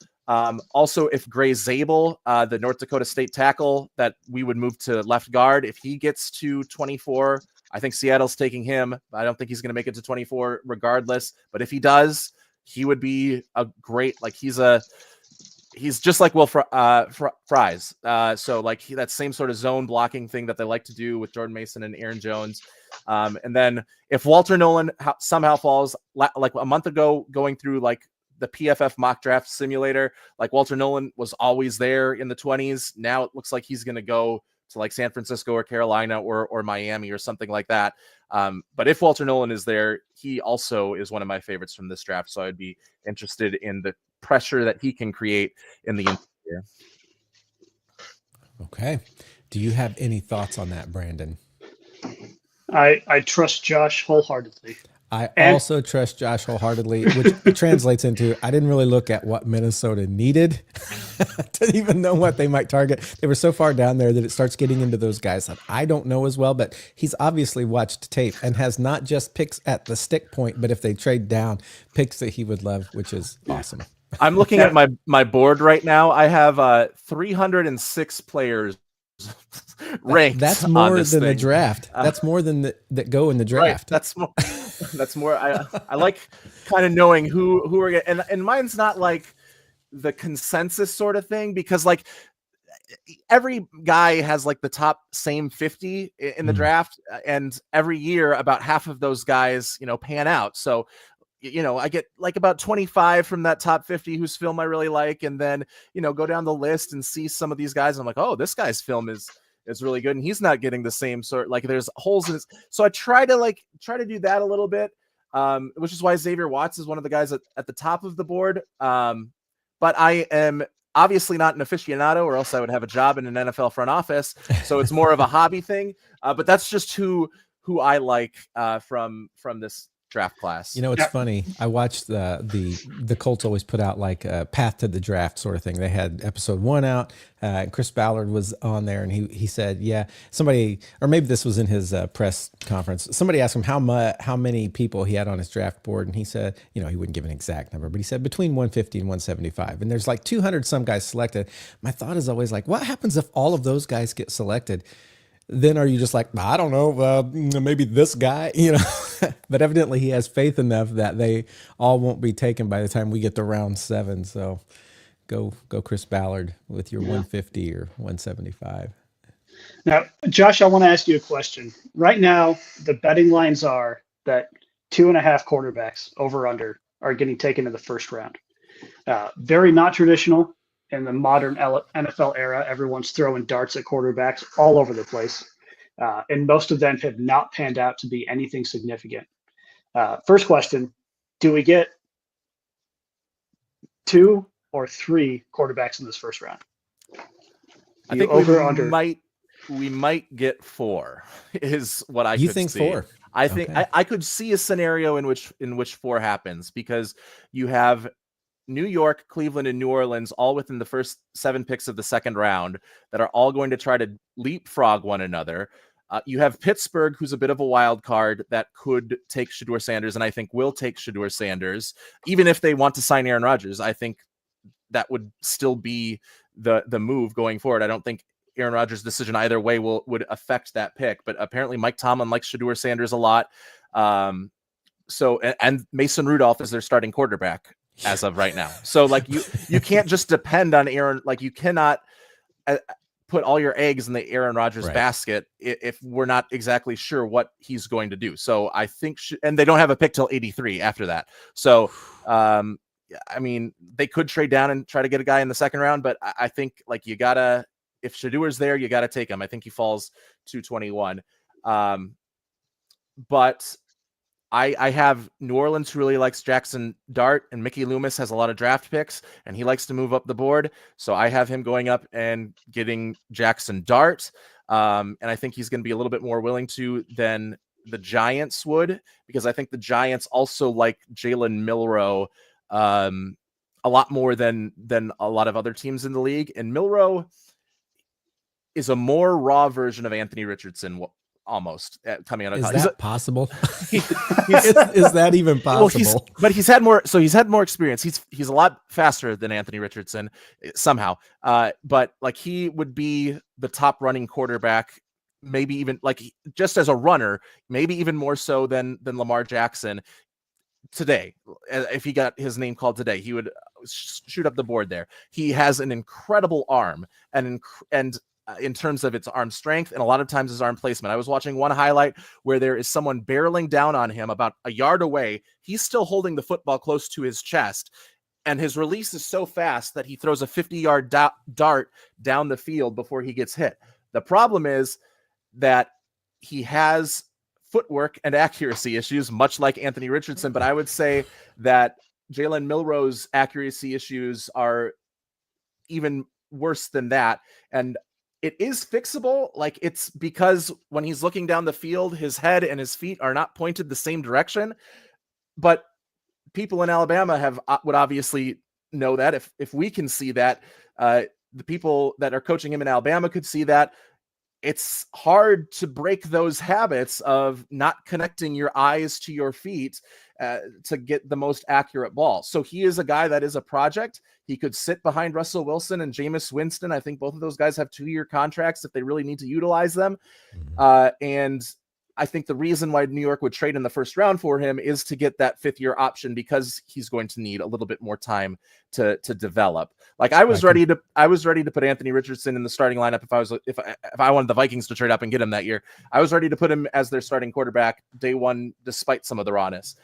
Also, if Gray Zabel, the North Dakota State tackle that we would move to left guard, if he gets to 24, I think Seattle's taking him. I don't think he's going to make it to 24 regardless. But if he does, he would be a great, like he's just like Will Fries. So like that same sort of zone blocking thing that they like to do with Jordan Mason and Aaron Jones. And then if Walter Nolan somehow falls, like a month ago, going through like the PFF mock draft simulator, like Walter Nolan was always there in the 20s. Now it looks like he's going to go to like San Francisco or Carolina or Miami or something like that. But if Walter Nolan is there, he also is one of my favorites from this draft. So I'd be interested in the pressure that he can create in the interior. Okay. Do you have any thoughts on that, Brandon? I trust Josh wholeheartedly. I also trust Josh wholeheartedly, which translates into I didn't really look at what Minnesota needed. Didn't even know what they might target. They were so far down there that it starts getting into those guys that I don't know as well, but he's obviously watched tape and has not just picks at the stick point, but if they trade down, picks that he would love, which is awesome. I'm looking at my board right now. I have 306 players ranked. That's more than the draft. That's more than that go in the draft. Right. That's more. I like kind of knowing who are and mine's not like the consensus sort of thing, because like every guy has like the top same 50 in the draft, and every year about half of those guys pan out. So I get like about 25 from that top 50 whose film I really like, and then go down the list and see some of these guys and I'm like, oh, this guy's film is really good, and he's not getting the same sort, like there's holes in his. So I try to do that a little bit, which is why Xavier Watts is one of the guys at the top of the board. But I am obviously not an aficionado, or else I would have a job in an NFL front office. So it's more of a hobby thing. But that's just who I like from this draft class. It's funny. I watched the Colts always put out like a path to the draft sort of thing. They had episode 1 out. And Chris Ballard was on there, and he said, yeah, somebody, or maybe this was in his press conference. Somebody asked him how many people he had on his draft board, and he said, he wouldn't give an exact number, but he said between 150 and 175. And there's like 200 some guys selected. My thought is always like, what happens if all of those guys get selected? Then are you just like, I don't know, maybe this guy, but evidently he has faith enough that they all won't be taken by the time we get to round 7. So go Chris Ballard with your 150 or 175. Now, Josh, I want to ask you a question. Right now, the betting lines are that 2.5 quarterbacks over under are getting taken in the first round. Very not traditional. In the modern NFL era, everyone's throwing darts at quarterbacks all over the place. And most of them have not panned out to be anything significant. First question, do we get 2 or 3 quarterbacks in this first round? I think we might we might get 4 is what I You could think see. 4? I think I could see a scenario in which 4 happens, because you have New York, Cleveland, and New Orleans all within the first 7 picks of the second round that are all going to try to leapfrog one another. You have Pittsburgh, who's a bit of a wild card that could take Shedeur Sanders, and I think will take Shedeur Sanders, even if they want to sign Aaron Rodgers. I think that would still be the move going forward. I don't think Aaron Rodgers' decision either way would affect that pick, but apparently Mike Tomlin likes Shedeur Sanders a lot. So Mason Rudolph is their starting quarterback as of right now. So like you can't just depend on Aaron. Like you cannot put all your eggs in the Aaron Rodgers basket if we're not exactly sure what he's going to do. So I think, and they don't have a pick till 83 after that. So, I mean, they could trade down and try to get a guy in the second round, but I think like you gotta, if Shedeur's there, you got to take him. I think he falls to 21. But I have New Orleans, who really likes Jackson Dart, and Mickey Loomis has a lot of draft picks, and he likes to move up the board. So I have him going up and getting Jackson Dart. And I think he's going to be a little bit more willing to than the Giants would, because I think the Giants also like Jalen Milroe a lot more than a lot of other teams in the league. And Milroe is a more raw version of Anthony Richardson, almost coming out of college. Is that possible? Is that even possible? Well, he's had more experience. He's a lot faster than Anthony Richardson somehow. But like he would be the top running quarterback, maybe even like just as a runner, maybe even more so than Lamar Jackson today. If he got his name called today, he would shoot up the board there. He has an incredible arm and in terms of its arm strength, and a lot of times his arm placement. I was watching one highlight where there is someone barreling down on him about a yard away. He's still holding the football close to his chest, and his release is so fast that he throws a 50-yard dart down the field before he gets hit. The problem is that he has footwork and accuracy issues, much like Anthony Richardson, but I would say that Jalen Milroe's accuracy issues are even worse than that, and it is fixable. Like it's because when he's looking down the field, his head and his feet are not pointed the same direction. But people in Alabama would obviously know that. If we can see that, the people that are coaching him in Alabama could see that. It's hard to break those habits of not connecting your eyes to your feet to get the most accurate ball. So he is a guy that is a project. He could sit behind Russell Wilson and Jameis Winston. I think both of those guys have 2-year contracts if they really need to utilize them. And I think the reason why New York would trade in the first round for him is to get that 5th-year option, because he's going to need a little bit more time to develop. Like I was ready to put Anthony Richardson in the starting lineup if I wanted the Vikings to trade up and get him that year. I was ready to put him as their starting quarterback day one, despite some of the rawness.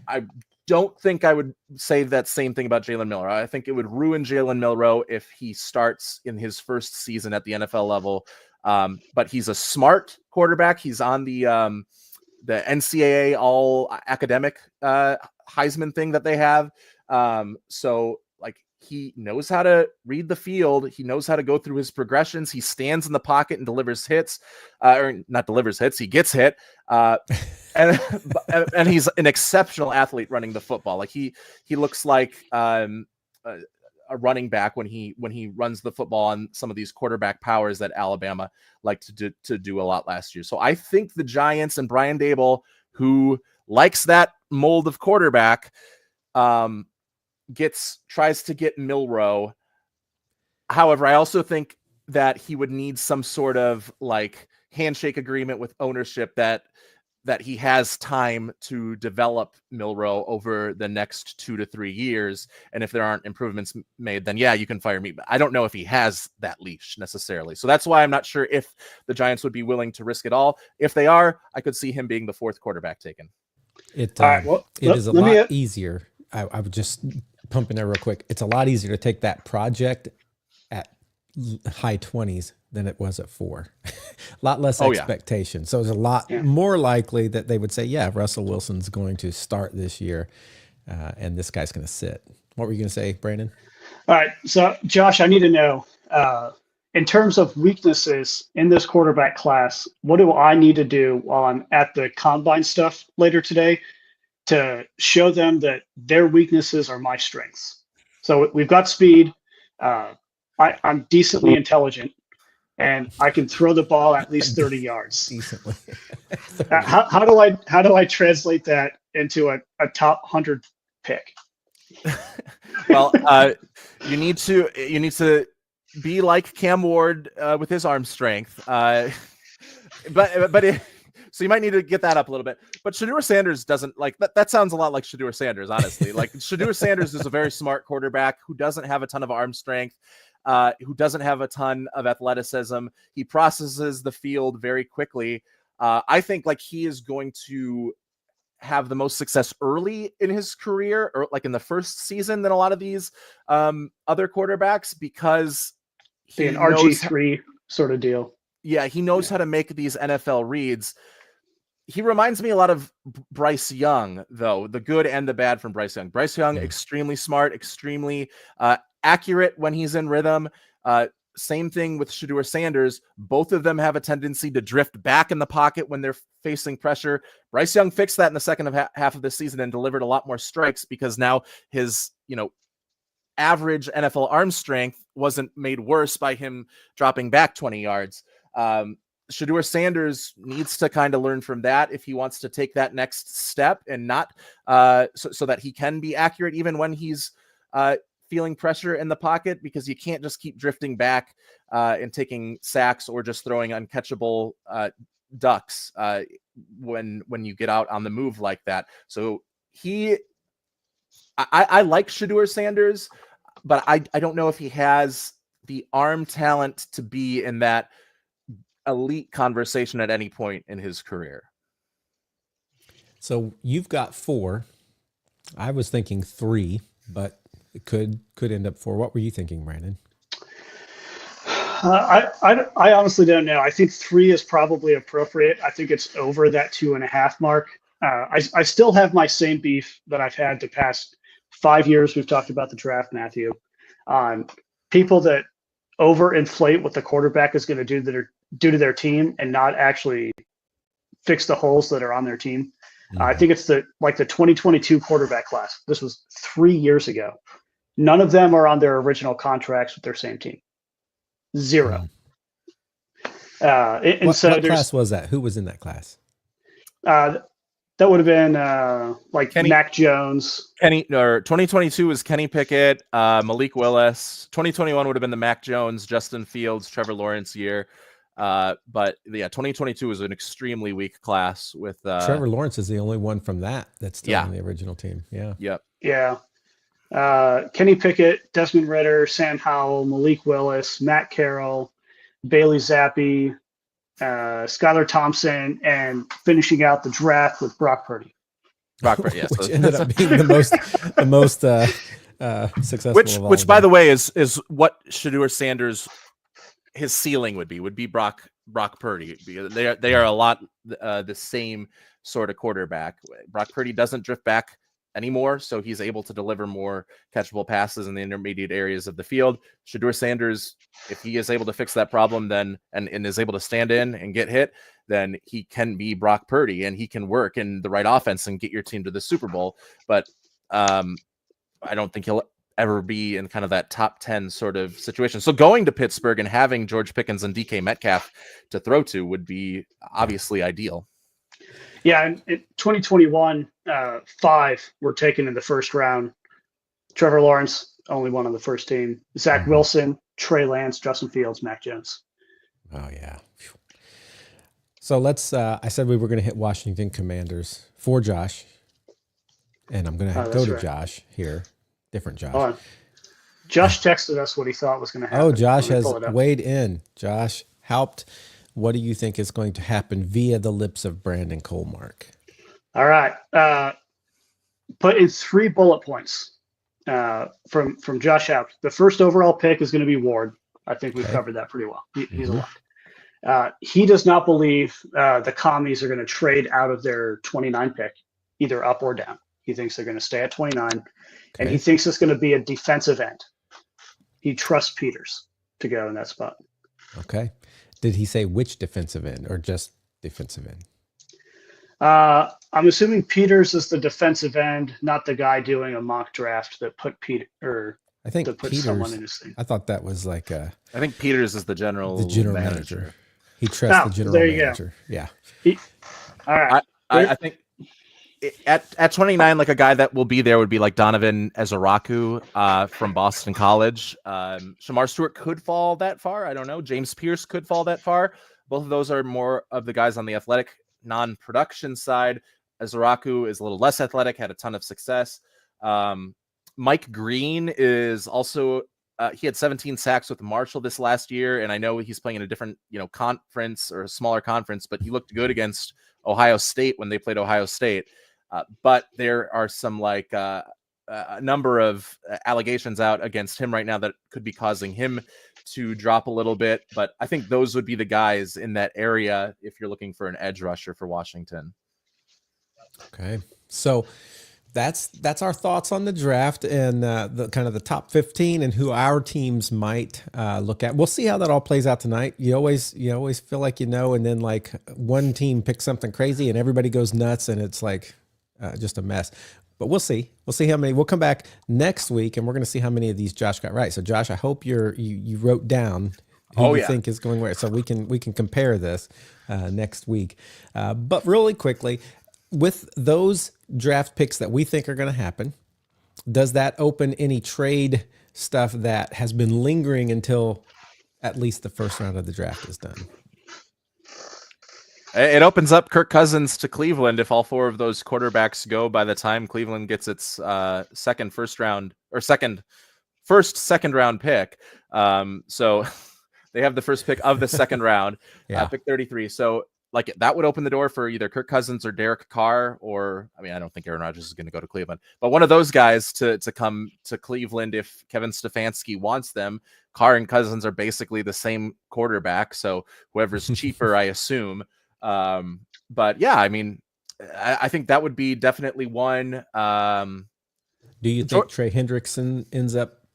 I don't think I would say that same thing about Jalen Milroe. I think it would ruin Jalen Milroe if he starts in his first season at the NFL level. But he's a smart quarterback. He's on the NCAA all academic Heisman thing that they have. So like he knows how to read the field. He knows how to go through his progressions. He stands in the pocket and delivers hits, or not delivers hits. He gets hit. And he's an exceptional athlete running the football. Like he looks like a running back when he runs the football on some of these quarterback powers that Alabama liked to do a lot last year. So I think the Giants and Brian Daboll, who likes that mold of quarterback, tries to get Milroe. However, I also think that he would need some sort of like handshake agreement with ownership that he has time to develop Milroe over the next 2 to 3 years. And if there aren't improvements made, then yeah, you can fire me. But I don't know if he has that leash necessarily. So that's why I'm not sure if the Giants would be willing to risk it all. If they are, I could see him being the 4th quarterback taken. It is a lot easier. I would just pump in there real quick. It's a lot easier to take that project at high 20s than it was at 4. A lot less expectation. So it's a lot more likely that they would say, yeah, Russell Wilson's going to start this year and this guy's going to sit. What were you going to say, Brandon? All right. So Josh, I need to know, in terms of weaknesses in this quarterback class, what do I need to do while I'm at the combine stuff later today to show them that their weaknesses are my strengths? So we've got speed. I'm decently intelligent, and I can throw the ball at least 30 yards. Decently. How do I translate that into a top 100 pick? Well, you need to be like Cam Ward with his arm strength, so you might need to get that up a little bit. But Shedeur Sanders doesn't like that. That sounds a lot like Shedeur Sanders, honestly. Like Shedeur Sanders is a very smart quarterback who doesn't have a ton of arm strength, who doesn't have a ton of athleticism. He processes the field very quickly. I think like he is going to have the most success early in his career, or like in the first season, than a lot of these other quarterbacks, because an RG3 sort of deal. Yeah, he knows how to make these NFL reads. He reminds me a lot of Bryce Young, though, the good and the bad from Bryce Young. Bryce Young, extremely smart, extremely accurate when he's in rhythm. Same thing with Shedeur Sanders. Both of them have a tendency to drift back in the pocket when they're facing pressure. Bryce Young fixed that in the second half of the season and delivered a lot more strikes, because now his, average NFL arm strength wasn't made worse by him dropping back 20 yards. Shedeur Sanders needs to kind of learn from that if he wants to take that next step, and not so that he can be accurate even when he's feeling pressure in the pocket, because you can't just keep drifting back and taking sacks or just throwing uncatchable ducks when you get out on the move like that. So I like Shedeur Sanders, but I don't know if he has the arm talent to be in that elite conversation at any point in his career. So you've got 4. I was thinking 3, but it could end up 4. What were you thinking, Brandon? I honestly don't know. I think 3 is probably appropriate. I think it's over that 2.5 mark. I still have my same beef that I've had the past 5 years. We've talked about the draft, Matthew, on people that overinflate what the quarterback is going to do to their team and not actually fix the holes that are on their team. I think it's the 2022 quarterback class. This was 3 years ago. None of them are on their original contracts with their same team. 0. What class was that? Who was in that class? That would have been Kenny, Mac Jones. 2022 was Kenny Pickett, Malik Willis. 2021 would have been the Mac Jones, Justin Fields, Trevor Lawrence year. But yeah, 2022 was an extremely weak class with Trevor Lawrence is the only one from that's still on the original team. Yeah. Yep. Yeah. Kenny Pickett, Desmond Ridder, Sam Howell, Malik Willis, Matt Carroll, Bailey Zappi, Skylar Thompson, and finishing out the draft with Brock Purdy. Yes. Which ended up being the most successful. Which by the way, is what Shedeur Sanders, his ceiling would be Brock Purdy, because they are a lot the same sort of quarterback. Brock Purdy doesn't drift back anymore, so he's able to deliver more catchable passes in the intermediate areas of the field. Shedeur Sanders, if he is able to fix that problem, then and is able to stand in and get hit, then he can be Brock Purdy, and he can work in the right offense and get your team to the Super Bowl. But I don't think he'll ever be in kind of that top 10 sort of situation. So going to Pittsburgh and having George Pickens and DK Metcalf to throw to would be obviously ideal. Yeah, and in 2021, 5 were taken in the first round. Trevor Lawrence, only one on the first team. Zach Wilson, Trey Lance, Justin Fields, Mac Jones. Oh, yeah. So let's, I said we were going to hit Washington Commanders for Josh. And I'm going to go to Josh here. Different Josh. Hold on. Josh texted us what he thought was going to happen. Oh, Josh has weighed in. Josh helped. What do you think is going to happen via the lips of Brandon Colmark? All right. Put in 3 bullet points from Josh Haupt. The first overall pick is going to be Ward. I think we've covered that pretty well. He's a lock. He does not believe the Commies are going to trade out of their 29 pick, either up or down. He thinks they're going to stay at 29, and he thinks it's going to be a defensive end. He trusts Peters to go in that spot. Okay. Did he say which defensive end or just defensive end? I'm assuming Peters is the defensive end, not the guy doing a mock draft that put I think to put Peters, someone in his thing. I thought that was like I think Peters is the general manager. He trusts the general manager. Go. Yeah. All right. I think at 29, like a guy that will be there would be like Donovan Ezaraku from Boston College. Shamar Stewart could fall that far. I don't know. James Pierce could fall that far. Both of those are more of the guys on the athletic non-production side. Ezaraku is a little less athletic, had a ton of success. Mike Green is also he had 17 sacks with Marshall this last year, and I know he's playing in a different conference or a smaller conference, but he looked good against Ohio State when they played Ohio State. But there are some a number of allegations out against him right now that could be causing him to drop a little bit. But I think those would be the guys in that area if you're looking for an edge rusher for Washington. Okay, so that's our thoughts on the draft and the kind of the top 15 and who our teams might look at. We'll see how that all plays out tonight. You always feel like and then like one team picks something crazy and everybody goes nuts and it's like just a mess. But we'll see. We'll see how many. We'll come back next week and we're going to see how many of these Josh got right. So Josh, I hope you wrote down who you think is going where, so we can compare this next week. But really quickly, with those draft picks that we think are going to happen, does that open any trade stuff that has been lingering until at least the first round of the draft is done? It opens up Kirk Cousins to Cleveland if all four of those quarterbacks go by the time Cleveland gets its second round pick. So they have the first pick of the second round, pick 33. So like that would open the door for either Kirk Cousins or Derek Carr, or I don't think Aaron Rodgers is going to go to Cleveland, but one of those guys to come to Cleveland if Kevin Stefanski wants them. Carr and Cousins are basically the same quarterback, so whoever's cheaper, I assume. But yeah, I think that would be definitely one. Do you think Trey Hendrickson ends up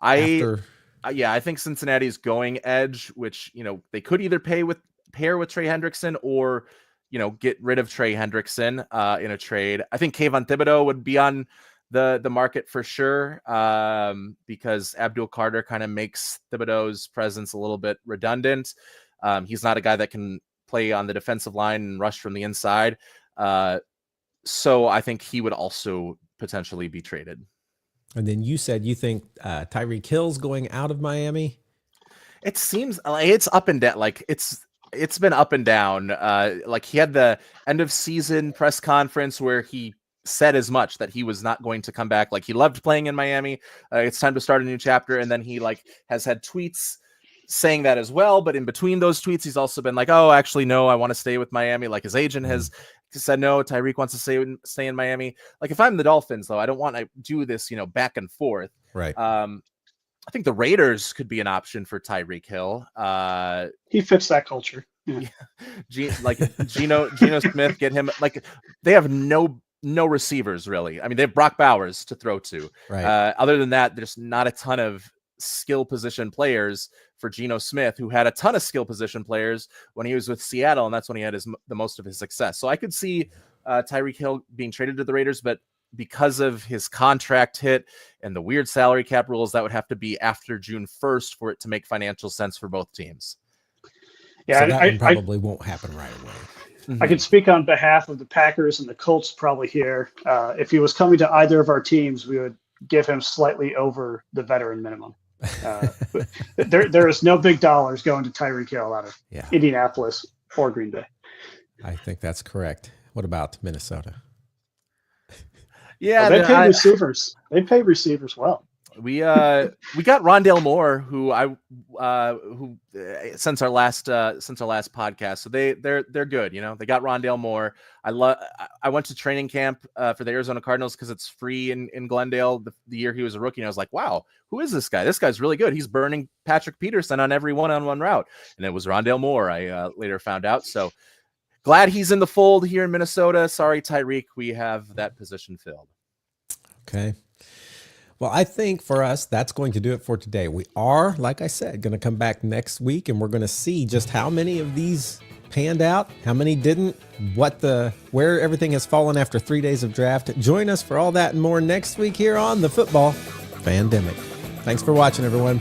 I think Cincinnati's going edge, which they could either pair with Trey Hendrickson or get rid of Trey Hendrickson in a trade. I think Kayvon Thibodeau would be on the market for sure, because Abdul Carter kind of makes Thibodeau's presence a little bit redundant. He's not a guy that can play on the defensive line and rush from the inside. So I think he would also potentially be traded. And then you said you think Tyreek Hill's going out of Miami. It seems like it's up and down. Like it's been up and down. Like he had the end of season press conference where he said as much that he was not going to come back. Like he loved playing in Miami. It's time to start a new chapter. And then he has had tweets saying that as well. But in between those tweets, he's also been like, oh, actually, no, I want to stay with Miami. Like his agent has said, no, Tyreek wants to stay in Miami. Like if I'm the Dolphins, though, I don't want to do this, back and forth. Right. I think the Raiders could be an option for Tyreek Hill. He fits that culture. Yeah. Geno Smith, get him. Like they have no receivers really. They have Brock Bowers to throw to. Right. Other than that, there's not a ton of skill position players for Geno Smith, who had a ton of skill position players when he was with Seattle, and that's when he had the most of his success. So I could see Tyreek Hill being traded to the Raiders, but because of his contract hit and the weird salary cap rules, that would have to be after June 1st for it to make financial sense for both teams. Yeah, so that probably won't happen right away. I can speak on behalf of the Packers and the Colts probably here. If he was coming to either of our teams, we would give him slightly over the veteran minimum. There is no big dollars going to Tyreek Hill out of Indianapolis or Green Bay. I think that's correct. What about Minnesota? Yeah, they pay receivers. They pay receivers well. We got Rondale Moore, who since our last podcast, so they're good. They got Rondale Moore. I went to training camp for the Arizona Cardinals because it's free in Glendale the year he was a rookie, and I was like, wow, who is this guy? This guy's really good. He's burning Patrick Peterson on every one-on-one route, and it was Rondale Moore. I later found out. So glad he's in the fold here in Minnesota. Sorry, Tyreek, we have that position filled. Okay. Well, I think for us, that's going to do it for today. We are, like I said, going to come back next week, and we're going to see just how many of these panned out, how many didn't, where everything has fallen after 3 days of draft. Join us for all that and more next week here on the Football Fandemic. Thanks for watching, everyone.